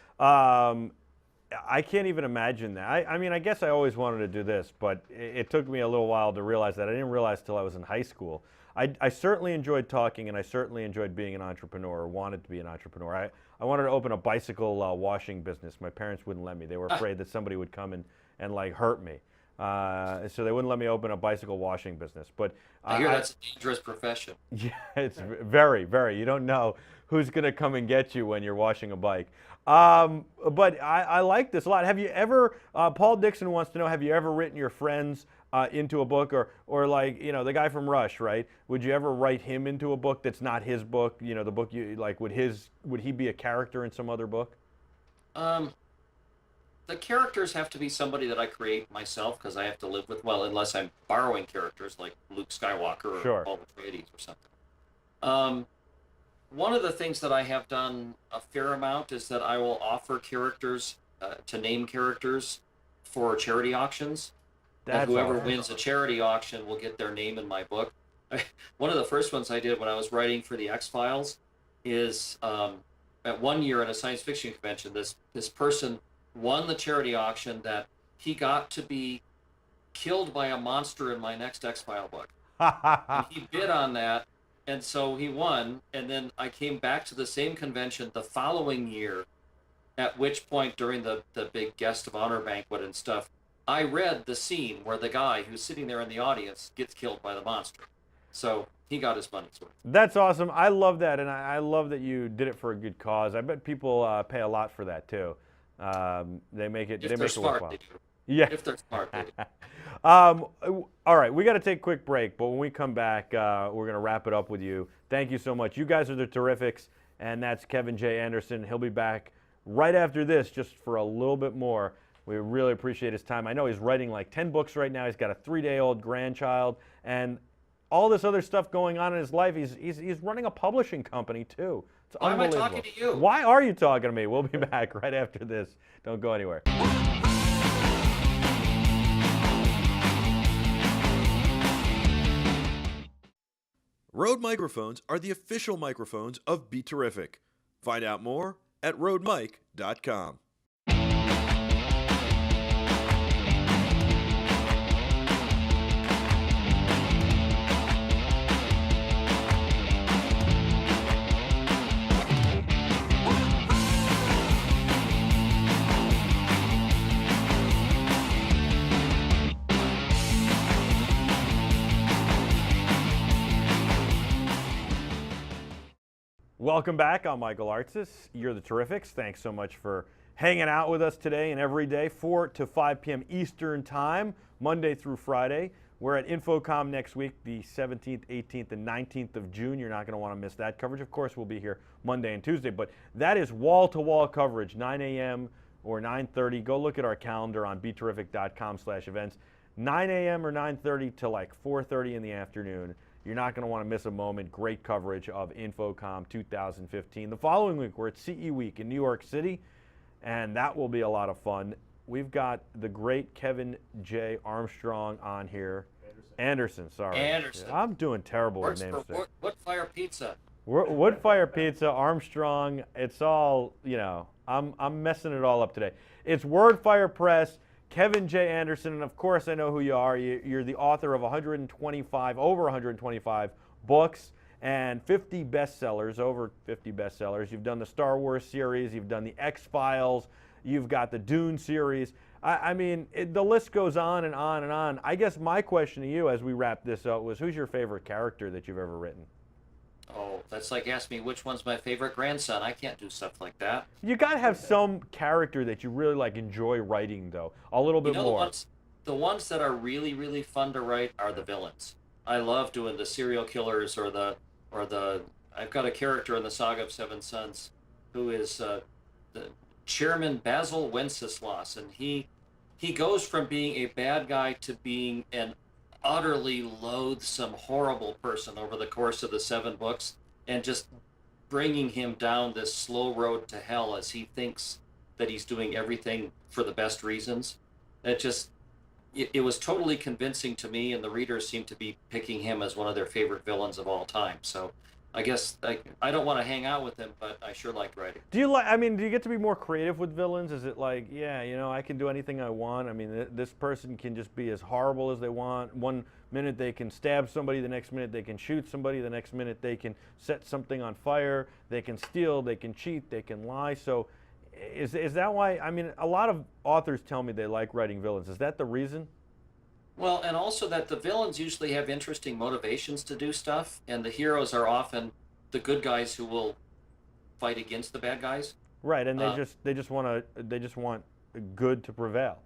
I can't even imagine that. I mean, I guess I always wanted to do this, but it took me a little while to realize that. I didn't realize till I was in high school. I certainly enjoyed talking, and I certainly enjoyed being an entrepreneur, or wanted to be an entrepreneur. I wanted to open a bicycle washing business. My parents wouldn't let me. They were afraid that somebody would come and like hurt me. So they wouldn't let me open a bicycle washing business. But I hear that's a dangerous profession. yeah, it's very, very. You don't know who's going to come and get you when you're washing a bike. But I like this a lot. Have you ever, Paul Dixon wants to know, have you ever written your friends into a book, or like, you know, the guy from Rush, right? Would you ever write him into a book that's not his book? You know, the book you like, would he be a character in some other book? Um, the characters have to be somebody that I create myself because I have to live with, well, unless I'm borrowing characters like Luke Skywalker or Sure. Paul Atreides or something. Um, One of the things that I have done a fair amount is that I will offer characters to name characters for charity auctions. And That's whoever awesome. wins a charity auction will get their name in my book. One of the first ones I did when I was writing for the X-Files is at one year at a science fiction convention, this person won the charity auction that he got to be killed by a monster in my next X-File book. And he bid on that, and so he won. And then I came back to the same convention the following year, at which point during the big guest of honor banquet and stuff, I read the scene where the guy who's sitting there in the audience gets killed by the monster. So he got his money's worth. That's awesome. I love that, and I love that you did it for a good cause. I bet people pay a lot for that too. They make it. If They they're make it smart, worthwhile. they do. Yeah. If they're smart, they do. All right, we got to take a quick break, but when we come back, we're going to wrap it up with you. Thank you so much. You guys are the Terrifics, and that's Kevin J. Anderson. He'll be back right after this just for a little bit more. We really appreciate his time. I know he's writing like 10 books right now. He's got a 3-day-old grandchild, and all this other stuff going on in his life. He's running a publishing company, too. It's Why am I unbelievable. talking to you? Why are you talking to me? We'll be back right after this. Don't go anywhere. Rode microphones are the official microphones of BeTerrific. Find out more at rodemic.com. Welcome back. I'm Michael Artsis. You're the Terrifics. Thanks so much for hanging out with us today and every day, 4 to 5 p.m. Eastern Time, Monday through Friday. We're at Infocom next week, the 17th, 18th, and 19th of June. You're not going to want to miss that coverage. Of course, we'll be here Monday and Tuesday, but that is wall-to-wall coverage, 9 a.m. or 9:30. Go look at our calendar on beterrific.com/events. 9 a.m. or 9:30 to like 4:30 in the afternoon. You're not going to want to miss a moment. Great coverage of Infocom 2015. The following week, we're at CE Week in New York City, and that will be a lot of fun. We've got the great Kevin J. Armstrong on here. Anderson, sorry. Anderson. I'm doing terrible with Works names for today. Woodfire Pizza. Woodfire Pizza, Armstrong, it's all, I'm messing it all up today. It's WordFire Press, Kevin J. Anderson, and of course I know who you are. You're the author of over 125 books and 50 bestsellers, over 50 bestsellers. You've done the Star Wars series, you've done the X-Files, you've got the Dune series. I mean, the list goes on and on and on. I guess my question to you as we wrap this up was, who's your favorite character that you've ever written? Oh, that's like asking me which one's my favorite grandson. I can't do stuff like that. You gotta have some character that you really enjoy writing, though. A little bit more. The ones that are really, really fun to write are the villains. I love doing the serial killers or the. I've got a character in the Saga of Seven Sons, who is the Chairman Basil Wenceslas, and he goes from being a bad guy to being an utterly loathsome, horrible person over the course of the 7 books, and just bringing him down this slow road to hell as he thinks that he's doing everything for the best reasons. It was totally convincing to me, and the readers seem to be picking him as one of their favorite villains of all time. So I guess I don't want to hang out with him, but I sure liked writing. Do you do you get to be more creative with villains? Is it like, yeah, I can do anything I want? I mean, this person can just be as horrible as they want. One minute they can stab somebody, the next minute they can shoot somebody, the next minute they can set something on fire, they can steal, they can cheat, they can lie. So is that why, I mean, a lot of authors tell me they like writing villains. Is that the reason? Well, and also that the villains usually have interesting motivations to do stuff, and the heroes are often the good guys who will fight against the bad guys. Right, and they just want good to prevail.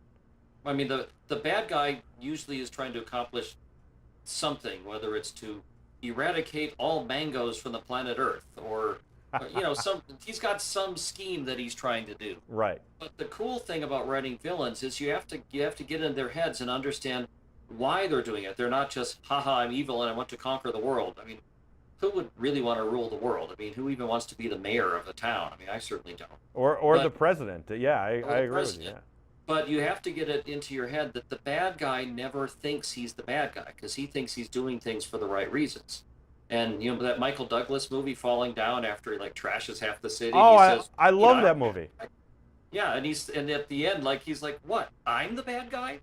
I mean, the bad guy usually is trying to accomplish something, whether it's to eradicate all mangoes from the planet Earth, or he's got some scheme that he's trying to do. Right. But the cool thing about writing villains is you have to get in their heads and understand why they're doing it. They're not just, haha, I'm evil and I want to conquer the world. I mean, who would really want to rule the world? I mean, who even wants to be the mayor of a town? I mean, I certainly don't. Or the president. Yeah, I agree with you. Yeah. But you have to get it into your head that the bad guy never thinks he's the bad guy, because he thinks he's doing things for the right reasons. And that Michael Douglas movie, Falling Down, after he trashes half the city. Oh, he says, I love that movie. Yeah, and at the end, he's like, what? I'm the bad guy?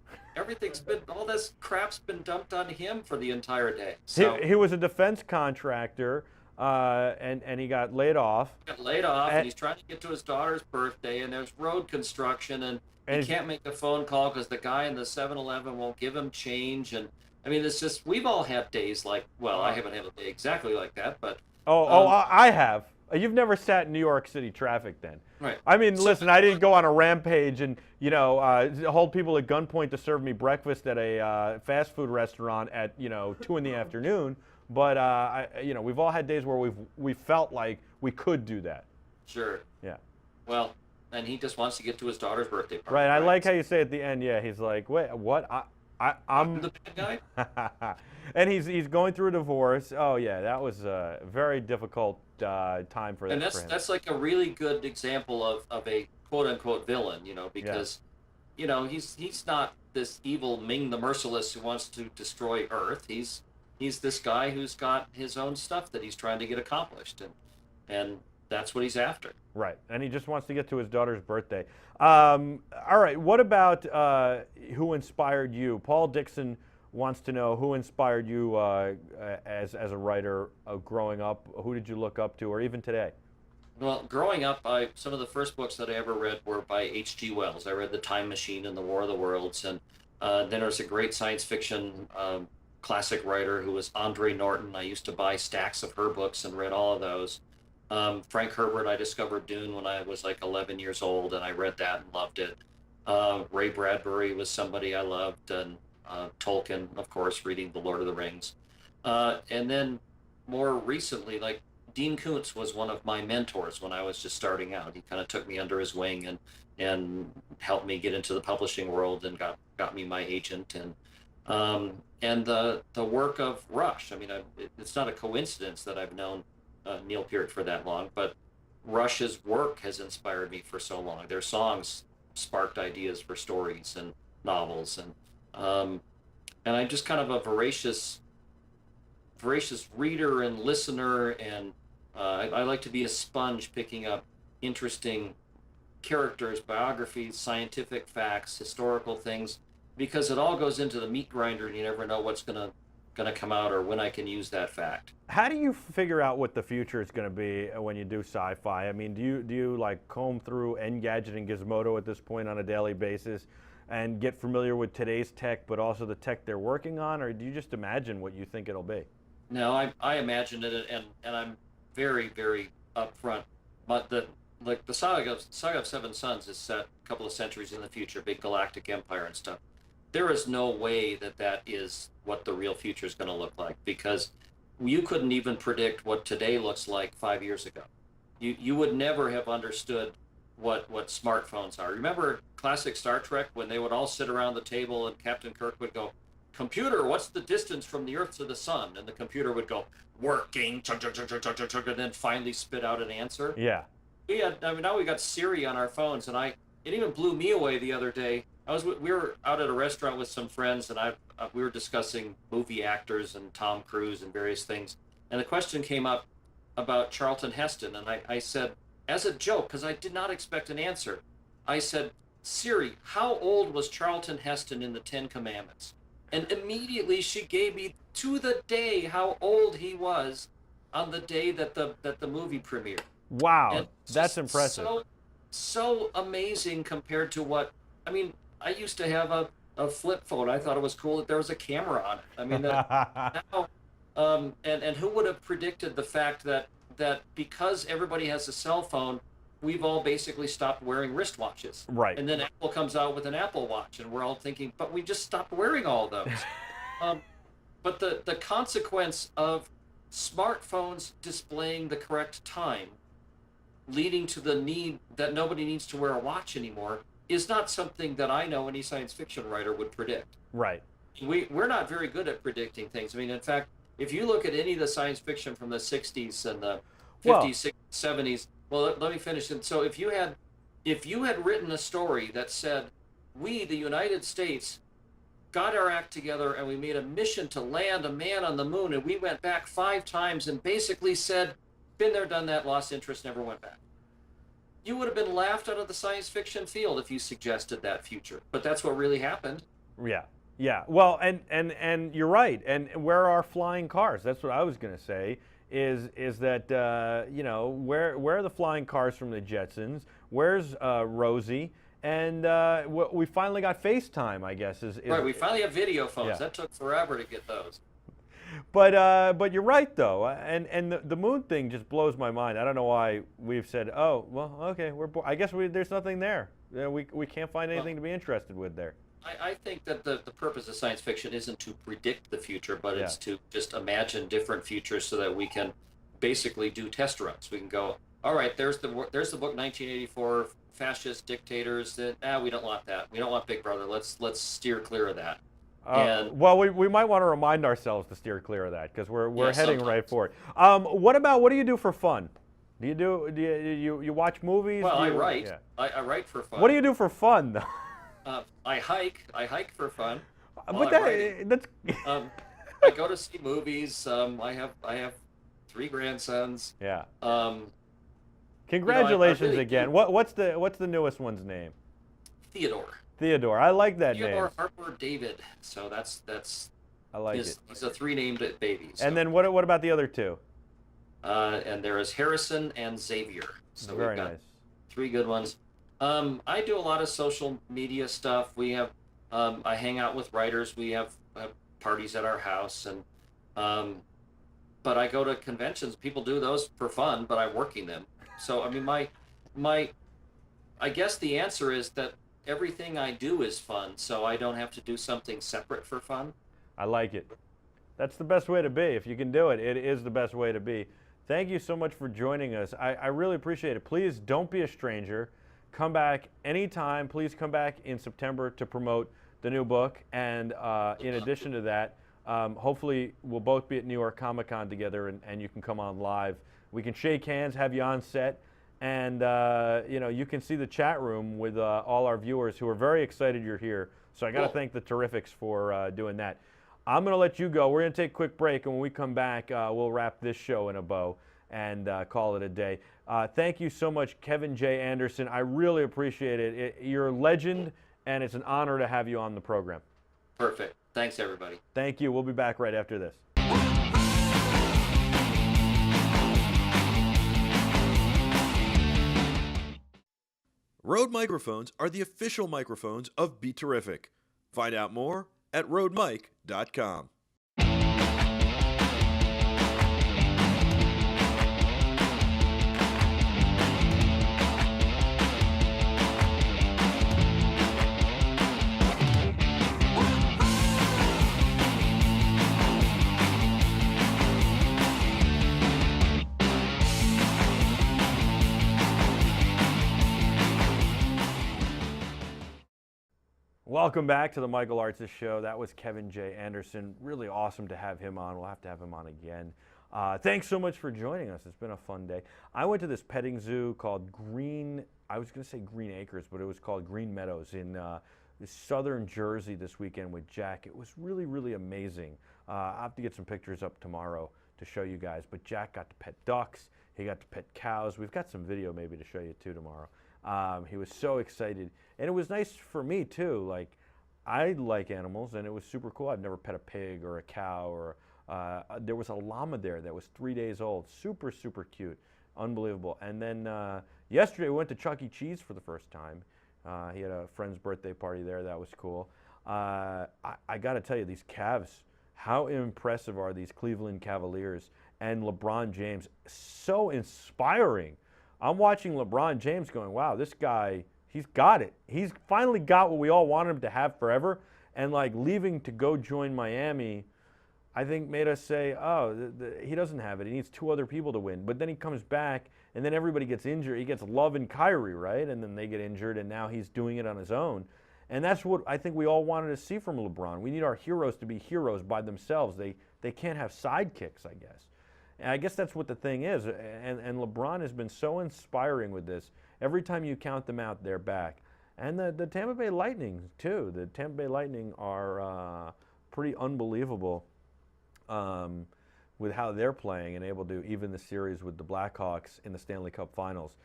All this crap's been dumped on him for the entire day. So he was a defense contractor, and he got laid off. And he's trying to get to his daughter's birthday, and there's road construction, and he can't make a phone call because the guy in the 7-Eleven won't give him change. And I mean, it's just, we've all had days I haven't had a day exactly like that, but... I have. You've never sat in New York City traffic then. Right. I mean, listen, I didn't go on a rampage and, hold people at gunpoint to serve me breakfast at a fast food restaurant at, 2 in the afternoon. But, we've all had days where we felt like we could do that. Sure. Yeah. Well, and he just wants to get to his daughter's birthday party. Right. I like how you say at the end, yeah, he's like, wait, what? I'm the bad guy? And he's going through a divorce. Oh, yeah, that was a very difficult time for him. And that's like a really good example of a quote-unquote villain, because, he's not this evil Ming the Merciless who wants to destroy Earth. He's this guy who's got his own stuff that he's trying to get accomplished, and that's what he's after. Right, and he just wants to get to his daughter's birthday. All right, what about who inspired you? Paul Dixon wants to know who inspired you as a writer growing up. Who did you look up to, or even today? Well, growing up, some of the first books that I ever read were by H.G. Wells. I read The Time Machine and The War of the Worlds, and then there was a great science fiction classic writer who was Andre Norton. I used to buy stacks of her books and read all of those. Frank Herbert, I discovered Dune when I was 11 years old, and I read that and loved it. Ray Bradbury was somebody I loved, and Tolkien, of course, reading The Lord of the Rings. And then more recently, Dean Koontz was one of my mentors when I was just starting out. He kind of took me under his wing and helped me get into the publishing world and got me my agent. And the work of Rush. I mean, it's not a coincidence that I've known Neil Peart for that long, but Rush's work has inspired me for so long. Their songs sparked ideas for stories and novels, and and I'm just kind of a voracious reader and listener, and I like to be a sponge, picking up interesting characters, biographies, scientific facts, historical things, because it all goes into the meat grinder, and you never know what's gonna come out or when I can use that fact. How do you figure out what the future is going to be when you do sci-fi? I mean, do you like comb through Engadget and Gizmodo at this point on a daily basis and get familiar with today's tech, but also the tech they're working on, or do you just imagine what you think it'll be? No, I imagine it, and I'm very, very upfront. But the saga of Seven Suns is set a couple of centuries in the future, big galactic empire and stuff. There is no way that is what the real future is going to look like, because you couldn't even predict what today looks like 5 years ago. You would never have understood what smartphones are. Remember classic Star Trek when they would all sit around the table and Captain Kirk would go, "Computer, what's the distance from the Earth to the sun?" And the computer would go, "Working," chug, chug, chug, chug, chug, chug, chug, and then finally spit out an answer. Yeah. Now we got Siri on our phones, and it even blew me away the other day. We were out at a restaurant with some friends, and we were discussing movie actors and Tom Cruise and various things, and the question came up about Charlton Heston, and I said, as a joke, because I did not expect an answer, I said, "Siri, how old was Charlton Heston in the Ten Commandments?" And immediately she gave me to the day how old he was on the day that the movie premiered. Wow, And that's impressive. So amazing compared to what, I mean, I used to have a flip phone. I thought it was cool that there was a camera on it. I mean, now, and who would have predicted the fact that because everybody has a cell phone, we've all basically stopped wearing wristwatches. Right. And then Apple comes out with an Apple Watch, and we're all thinking, but we just stopped wearing all those. But the consequence of smartphones displaying the correct time, leading to the need that nobody needs to wear a watch anymore, is not something that I know any science fiction writer would predict. Right. We're not very good at predicting things. I mean, in fact, if you look at any of the science fiction from the 60s and the 50s, 60s, 70s, well, let me finish. And so if you had written a story that said, we, the United States, got our act together and we made a mission to land a man on the moon, and we went back 5 times and basically said, been there, done that, lost interest, never went back. You would have been laughed out of the science fiction field if you suggested that future. But that's what really happened. Yeah. Yeah. Well, and you're right. And where are flying cars? That's what I was going to say. Is that you know, where are the flying cars from the Jetsons? Where's Rosie? And we finally got FaceTime, I guess. Right. We finally have video phones. Yeah. That took forever to get those. But you're right though, and the moon thing just blows my mind. I don't know why we've said, oh well, okay, I guess there's nothing there. We can't find anything to be interested with there. I think that the purpose of science fiction isn't to predict the future, but it's to just imagine different futures so that we can basically do test runs. We can go, all right, there's the book 1984, fascist dictators. That we don't want that. We don't want Big Brother. Let's steer clear of that. Well, we might want to remind ourselves to steer clear of that because we're heading sometimes. right for it. What do you do for fun? Do you watch movies? Well, I write. Yeah. I write for fun. What do you do for fun though? I hike for fun. But that's I go to see movies. I have 3 grandsons. yeah. Congratulations Congratulations again. What's the newest one's name? Theodore. I like that Theodore name. Harper David. So that's I like it. he's a 3-named baby. So. And then what about the other 2? And there is Harrison and Xavier. So Very we've got nice. 3 good ones. I do a lot of social media stuff. We have I hang out with writers. We have parties at our house, and but I go to conventions. People do those for fun, but I'm working them. So I mean, I guess the answer is that everything I do is fun, so I don't have to do something separate for fun. I like it. That's the best way to be. If you can do it, it is the best way to be. Thank you so much for joining us. I really appreciate it. Please don't be a stranger. Come back anytime. Please come back in September to promote the new book. And in addition to that, hopefully we'll both be at New York Comic Con together, and you can come on live. We can shake hands, have you on set, and you know, you can see the chat room with all our viewers who are very excited you're here. So I got to thank the Terrifics for doing that. I'm going to let you go. We're going to take a quick break, and when we come back, we'll wrap this show in a bow and call it a day. Thank you so much, Kevin J. Anderson. I really appreciate it. You're a legend, and it's an honor to have you on the program. Perfect. Thanks, everybody. Thank you. We'll be back right after this. Rode microphones are the official microphones of BeTerrific. Find out more at rodemic.com. Welcome back to the Michael Artsis Show. That was Kevin J. Anderson. Really awesome to have him on. We'll have to have him on again. Thanks so much for joining us. It's been a fun day. I went to this petting zoo called I was going to say Green Acres, but it was called Green Meadows in southern Jersey this weekend with Jack. It was really, really amazing. I'll have to get some pictures up tomorrow to show you guys. But Jack got to pet ducks. He got to pet cows. We've got some video maybe to show you too tomorrow. He was so excited. And it was nice for me too. Like, I like animals, and it was super cool. I've never pet a pig or a cow, or there was a llama there that was 3 days old. Super, super cute. Unbelievable. And then yesterday we went to Chuck E. Cheese for the first time. He had a friend's birthday party there. That was cool. I got to tell you, these Cavs, how impressive are these Cleveland Cavaliers and LeBron James? So inspiring. I'm watching LeBron James going, wow, this guy, he's got it. He's finally got what we all wanted him to have forever. And like leaving to go join Miami, I think made us say, oh, he doesn't have it. He needs 2 other people to win. But then he comes back, and then everybody gets injured. He gets Love and Kyrie, right? And then they get injured, and now he's doing it on his own. And that's what I think we all wanted to see from LeBron. We need our heroes to be heroes by themselves. They can't have sidekicks, I guess. And I guess that's what the thing is. And LeBron has been so inspiring with this. Every time you count them out, they're back. And the Tampa Bay Lightning, too. The Tampa Bay Lightning are pretty unbelievable with how they're playing and able to even the series with the Blackhawks in the Stanley Cup Finals.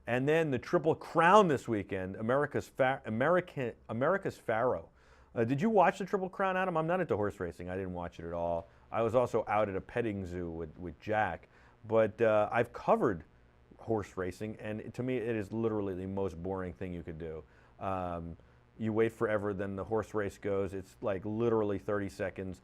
And then the Triple Crown this weekend, America's Pharaoh. Did you watch the Triple Crown, Adam? I'm not into horse racing. I didn't watch it at all. I was also out at a petting zoo with Jack. But I've covered horse racing, and to me it is literally the most boring thing you could do. You wait forever, then the horse race goes. It's like literally 30 seconds.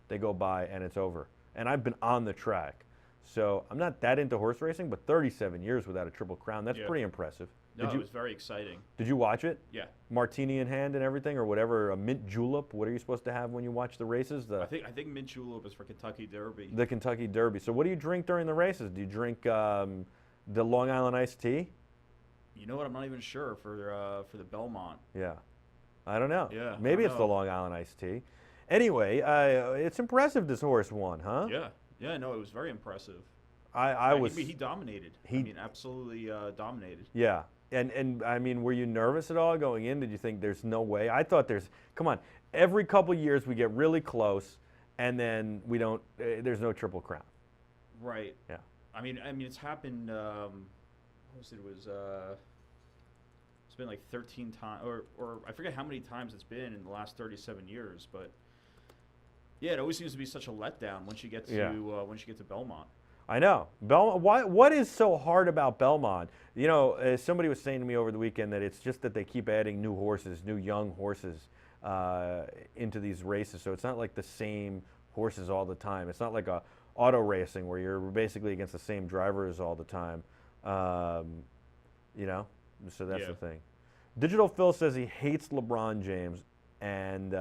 They go by, and it's over. And I've been on the track. So I'm not that into horse racing, but 37 years without a Triple Crown, that's pretty impressive. No, it was very exciting. Did you watch it? Yeah. Martini in hand and everything, or whatever, a mint julep? What are you supposed to have when you watch the races? I think mint julep is for Kentucky Derby. The Kentucky Derby. So what do you drink during the races? Do you drink the Long Island iced tea? You know what? I'm not even sure for the Belmont. Yeah. I don't know. Yeah. Maybe it's the Long Island iced tea. Anyway, it's impressive this horse won, huh? Yeah. Yeah, no, it was very impressive. He dominated. Absolutely dominated. Yeah. And I mean, were you nervous at all going in? Did you think there's no way? I thought come on, every couple years we get really close, and then we don't, there's no Triple Crown. Right. Yeah. I mean, it's happened, it's been like 13 times, or I forget how many times it's been in the last 37 years, but yeah, it always seems to be such a letdown once you get to Belmont. I know. Belmont. What is so hard about Belmont? You know, somebody was saying to me over the weekend that it's just that they keep adding new horses, new young horses into these races. So it's not like the same horses all the time. It's not like a auto racing where you're basically against the same drivers all the time. You know, so that's the thing. Digital Phil says he hates LeBron James, and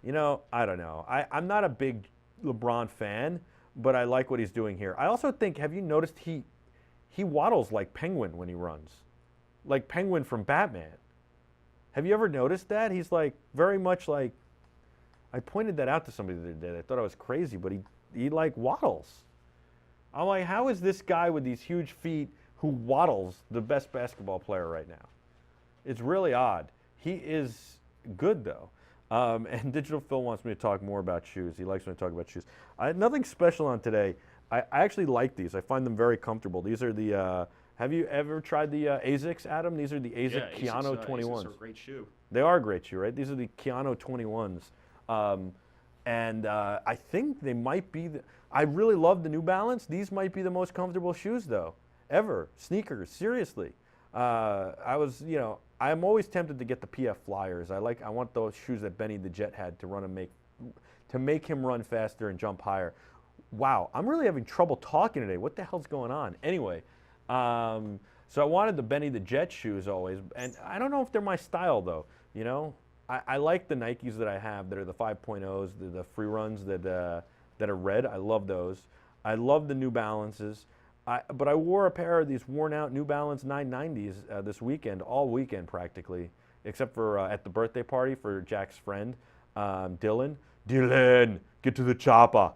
you know, I don't know. I'm not a big LeBron fan, but I like what he's doing here. I also think, have you noticed he waddles like Penguin when he runs? Like Penguin from Batman. Have you ever noticed that? He's like very much like, I pointed that out to somebody the other day. I thought I was crazy, but he like waddles. I'm like, how is this guy with these huge feet who waddles the best basketball player right now? It's really odd. He is good though. And Digital Phil wants me to talk more about shoes. He likes me to talk about shoes. Nothing special on today. I actually like these. I find them very comfortable. These are the, have you ever tried the ASICs, Adam? These are the ASIC Keanu 21s. ASICs are a great shoe. They are a great shoe, right? These are the Keanu 21s. I think they might be, I really love the New Balance. These might be the most comfortable shoes though, ever. Sneakers, seriously. I'm always tempted to get the PF Flyers. I want those shoes that Benny the Jet had to make him run faster and jump higher. Wow, I'm really having trouble talking today. What the hell's going on? Anyway, so I wanted the Benny the Jet shoes always, and I don't know if they're my style though. You know, I like the Nikes that I have that are the 5.0s, the free runs that are red. I love those. I love the New Balances. But I wore a pair of these worn out New Balance 990s this weekend, all weekend practically, except for at the birthday party for Jack's friend, Dylan. Dylan, get to the chopper.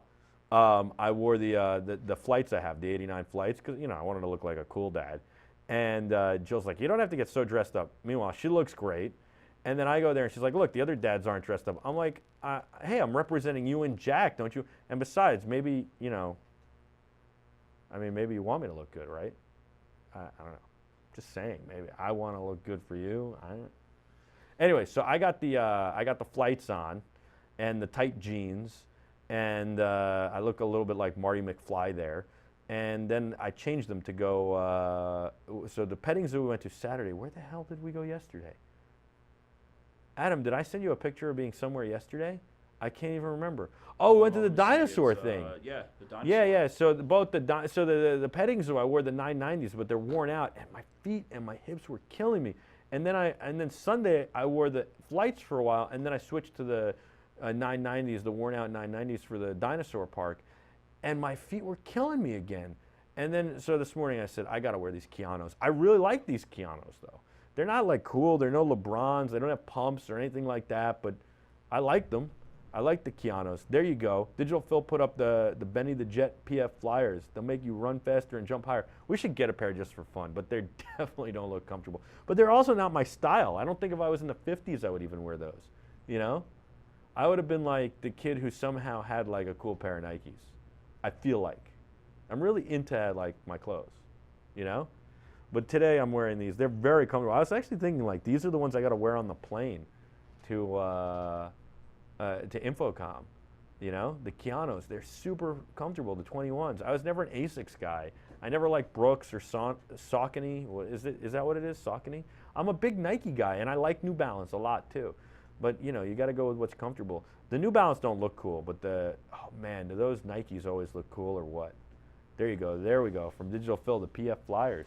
I wore the flights I have, the 89 flights, because I wanted to look like a cool dad. And Jill's like, you don't have to get so dressed up. Meanwhile, she looks great. And then I go there and she's like, look, the other dads aren't dressed up. I'm like, hey, I'm representing you and Jack, don't you? And besides, maybe, maybe you want me to look good, right? I don't know. Just saying, maybe I want to look good for you. Anyway, so I got the flights on, and the tight jeans, and I look a little bit like Marty McFly there. And then I changed them to go. So the petting zoo we went to Saturday. Where the hell did we go yesterday? Adam, did I send you a picture of being somewhere yesterday? I can't even remember. Oh, we went to the dinosaur thing. Yeah, the dinosaur. Yeah. So the petting zoo, I wore the 990s, but they're worn out, and my feet and my hips were killing me. And then Sunday I wore the flights for a while, and then I switched to the 990s, the worn out 990s for the dinosaur park, and my feet were killing me again. And then so this morning I said I got to wear these Keanos. I really like these Keanos though. They're not like cool. They're no LeBrons. They don't have pumps or anything like that, but I like them. I like the Keanos. There you go. Digital Phil put up the Benny the Jet PF Flyers. They'll make you run faster and jump higher. We should get a pair just for fun, but they definitely don't look comfortable. But they're also not my style. I don't think if I was in the 50s I would even wear those. I would have been like the kid who somehow had like a cool pair of Nikes. I feel like. I'm really into like my clothes, But today I'm wearing these. They're very comfortable. I was actually thinking like these are the ones I got to wear on the plane to Infocom. The Keanos, they're super comfortable, the 21s. I was never an ASICS guy. I never liked Brooks or Saucony. Is that what it is, Saucony? I'm a big Nike guy, and I like New Balance a lot too. But you got to go with what's comfortable. The New Balance don't look cool, but do those Nikes always look cool or what? There you go. There we go. From Digital Phil, the PF Flyers.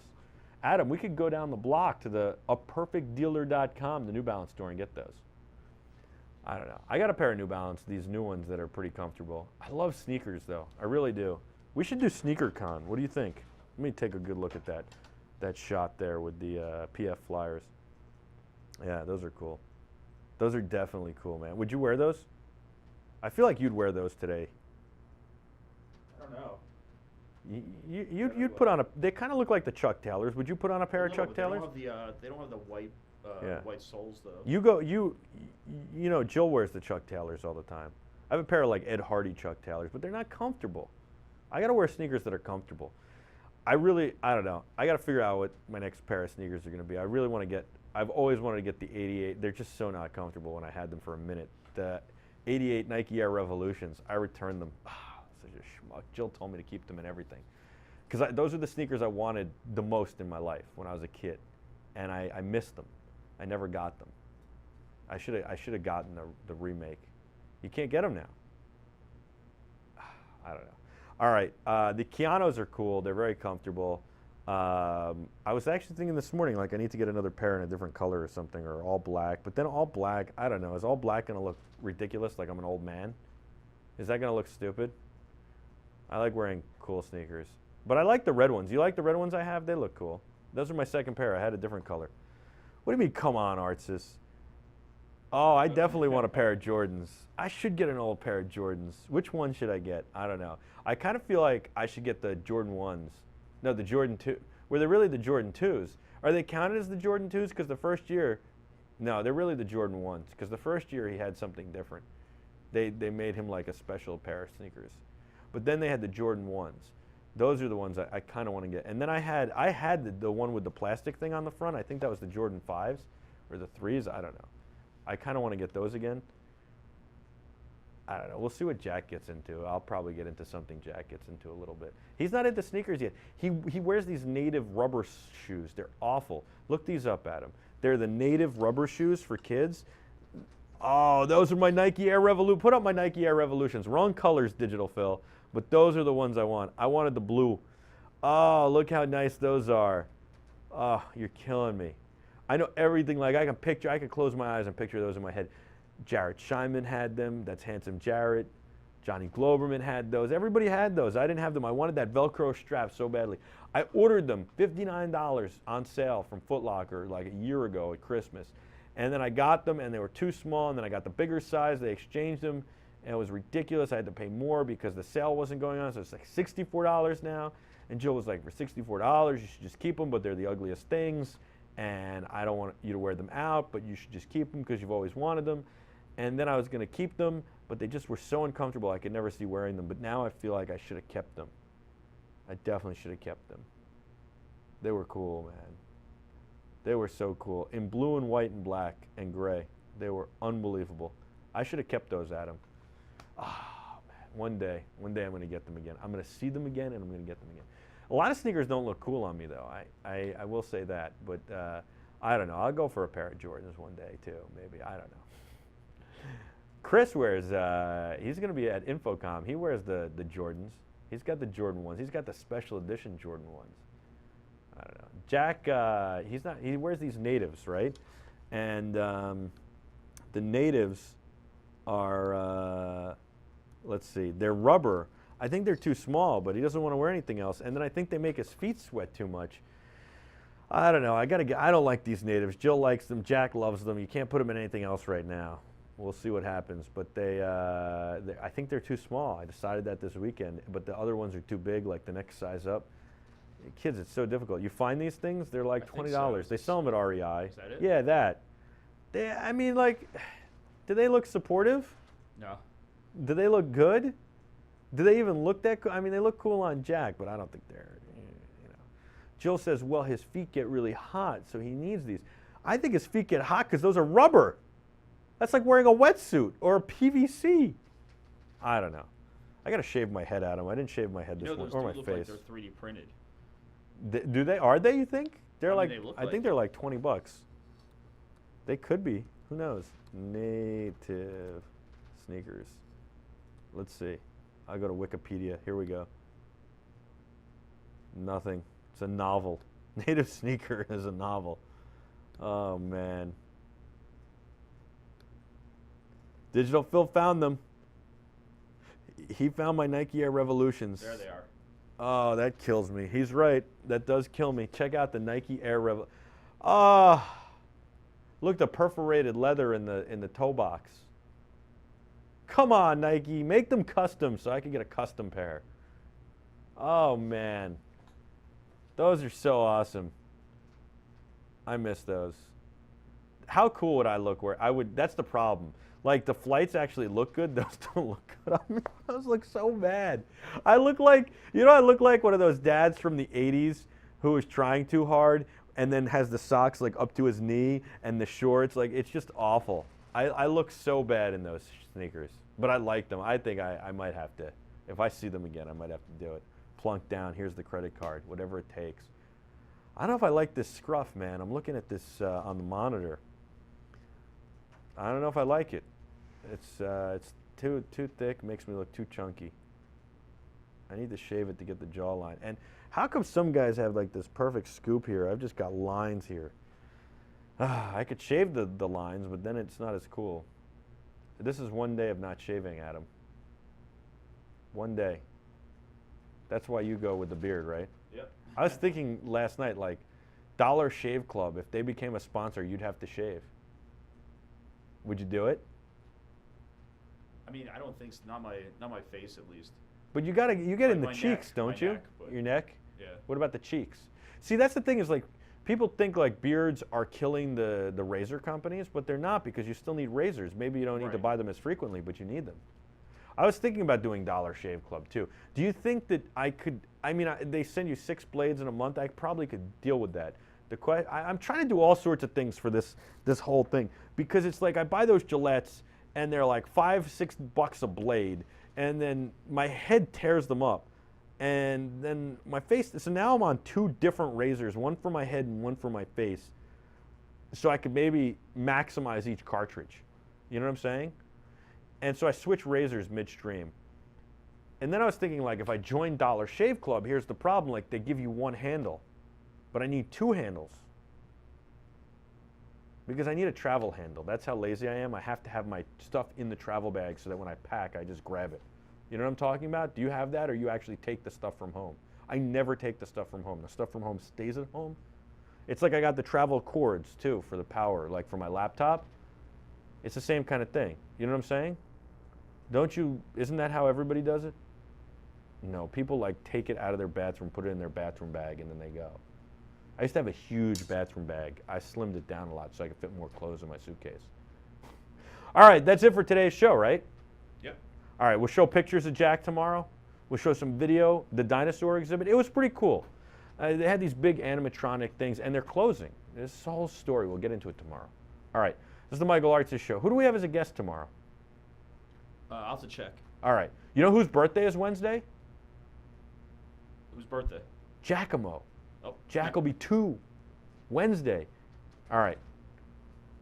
Adam, we could go down the block to the aperfectdealer.com, the New Balance store, and get those. I don't know. I got a pair of New Balance, these new ones that are pretty comfortable. I love sneakers, though. I really do. We should do SneakerCon. What do you think? Let me take a good look at that shot there with the PF Flyers. Yeah, those are cool. Those are definitely cool, man. Would you wear those? I feel like you'd wear those today. I don't know. You'd put on they kind of look like the Chuck Taylors. Would you put on a pair of Chuck Taylors? They don't have the white white soles though. Jill wears the Chuck Taylors all the time. I have a pair of like Ed Hardy Chuck Taylors, but they're not comfortable. I got to wear sneakers that are comfortable. I don't know. I got to figure out what my next pair of sneakers are going to be. I've always wanted to get the 88. They're just so not comfortable when I had them for a minute. The 88 Nike Air Revolutions, I returned them. Such a schmuck. Jill told me to keep them and everything. Because those are the sneakers I wanted the most in my life when I was a kid. And I missed them. I never got them. I should have gotten the remake. You can't get them now. I don't know. All right, the Keanos are cool. They're very comfortable. I was actually thinking this morning, like I need to get another pair in a different color or something, or all black. But then all black, I don't know. Is all black going to look ridiculous, like I'm an old man? Is that going to look stupid? I like wearing cool sneakers. But I like the red ones. You like the red ones I have? They look cool. Those are my second pair. I had a different color. What do you mean, come on, Artsis? Oh, I definitely want a pair of Jordans. I should get an old pair of Jordans. Which one should I get? I don't know. I kind of feel like I should get the Jordan 1s. No, the Jordan 2. Were they really the Jordan 2s? Are they counted as the Jordan 2s? Because the first year, No, they're really the Jordan 1s, because the first year he had something different. They made him like a special pair of sneakers. But then they had the Jordan 1s. Those are the ones I kind of want to get. And then I had the one with the plastic thing on the front. I think that was the Jordan 5s or the 3s. I don't know. I kind of want to get those again. I don't know. We'll see what Jack gets into. I'll probably get into something Jack gets into a little bit. He's not into sneakers yet. He wears these native rubber shoes. They're awful. Look these up, Adam. They're the native rubber shoes for kids. Oh, those are my Nike Air Revolution. Put up my Nike Air Revolutions. Wrong colors, Digital Phil, but those are the ones I want. I wanted the blue. Oh, look how nice those are. Oh, you're killing me. I know everything. Like I can close my eyes and picture those in my head. Jarrett Scheinman had them. That's Handsome Jarrett. Johnny Globerman had those. Everybody had those. I didn't have them. I wanted that Velcro strap so badly. I ordered them, $59 on sale from Foot Locker like a year ago at Christmas. And then I got them, and they were too small, and then I got the bigger size. They exchanged them, and it was ridiculous. I had to pay more because the sale wasn't going on, so it's like $64 now. And Jill was like, for $64, you should just keep them, but they're the ugliest things, and I don't want you to wear them out, but you should just keep them because you've always wanted them. And then I was going to keep them, but they just were so uncomfortable I could never see wearing them. But now I feel like I should have kept them. I definitely should have kept them. They were cool, man. They were so cool. In blue and white and black and gray. They were unbelievable. I should have kept those, Adam. Oh, man. One day I'm going to get them again. I'm going to see them again, and I'm going to get them again. A lot of sneakers don't look cool on me, though. I will say that. But I don't know. I'll go for a pair of Jordans one day, too. Maybe. I don't know. Chris wears, he's going to be at Infocom. He wears the Jordans. He's got the Jordan 1s. He's got the special edition Jordan 1s. I don't know. Jack, he wears these natives, right? And the natives are, let's see, they're rubber. I think they're too small, but he doesn't want to wear anything else. And then I think they make his feet sweat too much. I don't know. I don't like these natives. Jill likes them. Jack loves them. You can't put them in anything else right now. We'll see what happens, but I think they're too small. I decided that this weekend, but the other ones are too big, like the next size up. Kids, it's so difficult. You find these things, they're like $20. So. They sell them at REI. Is that it? Yeah, that. I mean, like, do they look supportive? No. Do they look good? Do they even look that cool? I mean, they look cool on Jack, but I don't think they're, you know. Jill says, well, his feet get really hot, so he needs these. I think his feet get hot because those are rubber. That's like wearing a wetsuit or a PVC. I don't know. I got to shave my head, Adam. I didn't shave my head this morning, or my look face. like they're 3D printed. Do they? Are they, you think? They're I think they're like $20. They could be. Who knows? Native sneakers. Let's see. I'll go to Wikipedia. Here we go. Nothing. It's a novel. Native sneaker is a novel. Oh, man. Digital Phil found them. He found my Nike Air Revolutions. There they are. Oh, that kills me. He's right. That does kill me. Check out the Nike Air Revolution. Oh, look, the perforated leather in the toe box. Come on, Nike. Make them custom so I can get a custom pair. Oh, man. Those are so awesome. I miss those. How cool would I look where I would, that's the problem. Like, the flights actually look good. Those don't look good on me. Those look so bad. I look like, I look like one of those dads from the 80s who was trying too hard and then has the socks, like, up to his knee and the shorts. Like, it's just awful. I look so bad in those sneakers. But I like them. I think I might have to, if I see them again, I might have to do it. Plunk down. Here's the credit card. Whatever it takes. I don't know if I like this scruff, man. I'm looking at this on the monitor. I don't know if I like it. It's too thick, makes me look too chunky. I need to shave it to get the jawline. And how come some guys have like this perfect scoop here? I've just got lines here. I could shave the lines, but then it's not as cool. This is one day of not shaving, Adam. One day. That's why you go with the beard, right? Yep. I was thinking last night, like, Dollar Shave Club, if they became a sponsor, you'd have to shave. Would you do it? I mean, I don't think so. Not my face, at least. But you get in the my cheeks, neck, don't my you? neck, but Your neck? Yeah. What about the cheeks? See, that's the thing is, like, people think like beards are killing the razor companies, but they're not, because you still need razors. Maybe you don't need to buy them as frequently, but you need them. I was thinking about doing Dollar Shave Club too. Do you think that I could, I mean, they send you 6 blades in a month. I probably could deal with that. I'm trying to do all sorts of things for this whole thing, because it's like I buy those Gillettes and they're like $5-6 a blade, and then my head tears them up. And then my face, so now I'm on 2 different razors, one for my head and one for my face, so I could maybe maximize each cartridge. You know what I'm saying? And so I switch razors midstream. And then I was thinking, like, if I join Dollar Shave Club, here's the problem, like, they give you 1 handle, but I need 2 handles. Because I need a travel handle. That's how lazy I am. I have to have my stuff in the travel bag so that when I pack, I just grab it. You know what I'm talking about? Do you have that, or you actually take the stuff from home? I never take the stuff from home. The stuff from home stays at home. It's like I got the travel cords too for the power, like for my laptop. It's the same kind of thing. You know what I'm saying? Don't you, isn't that how everybody does it? No, people like take it out of their bathroom, put it in their bathroom bag, and then they go. I used to have a huge bathroom bag. I slimmed it down a lot so I could fit more clothes in my suitcase. All right, that's it for today's show, right? Yep. All right, we'll show pictures of Jack tomorrow. We'll show some video, the dinosaur exhibit. It was pretty cool. They had these big animatronic things, and they're closing. This is a whole story. We'll get into it tomorrow. All right, this is the Michael Artsis Show. Who do we have as a guest tomorrow? I'll have to check. All right. You know whose birthday is Wednesday? Whose birthday? Giacomo. Oh, Jack will be 2 Wednesday. All right.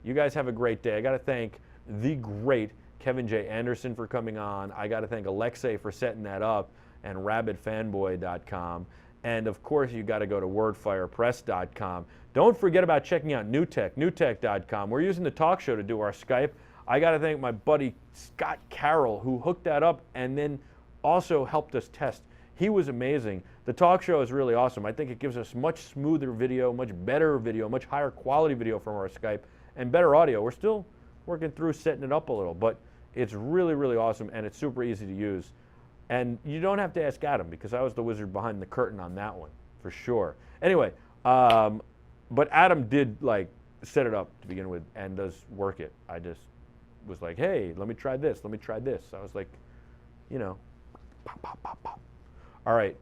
You guys have a great day. I got to thank the great Kevin J. Anderson for coming on. I got to thank Alexei for setting that up, and rabidfanboy.com. And of course, you got to go to wordfirepress.com. Don't forget about checking out newtech.com. We're using the talk show to do our Skype. I got to thank my buddy Scott Carroll, who hooked that up and then also helped us test. He was amazing. The talk show is really awesome. I think it gives us much smoother video, much better video, much higher quality video from our Skype, and better audio. We're still working through setting it up a little, but it's really, really awesome, and it's super easy to use. And you don't have to ask Adam, because I was the wizard behind the curtain on that one, for sure. Anyway, but Adam did like set it up to begin with and does work it. I just was like, hey, let me try this, let me try this. I was like, you know, pop, pop, pop, pop. All right,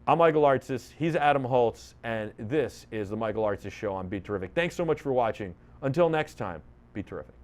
I'm Michael Artsis, he's Adam Holtz, and this is the Michael Artsis Show on BeTerrific. Thanks so much for watching. Until next time, be terrific.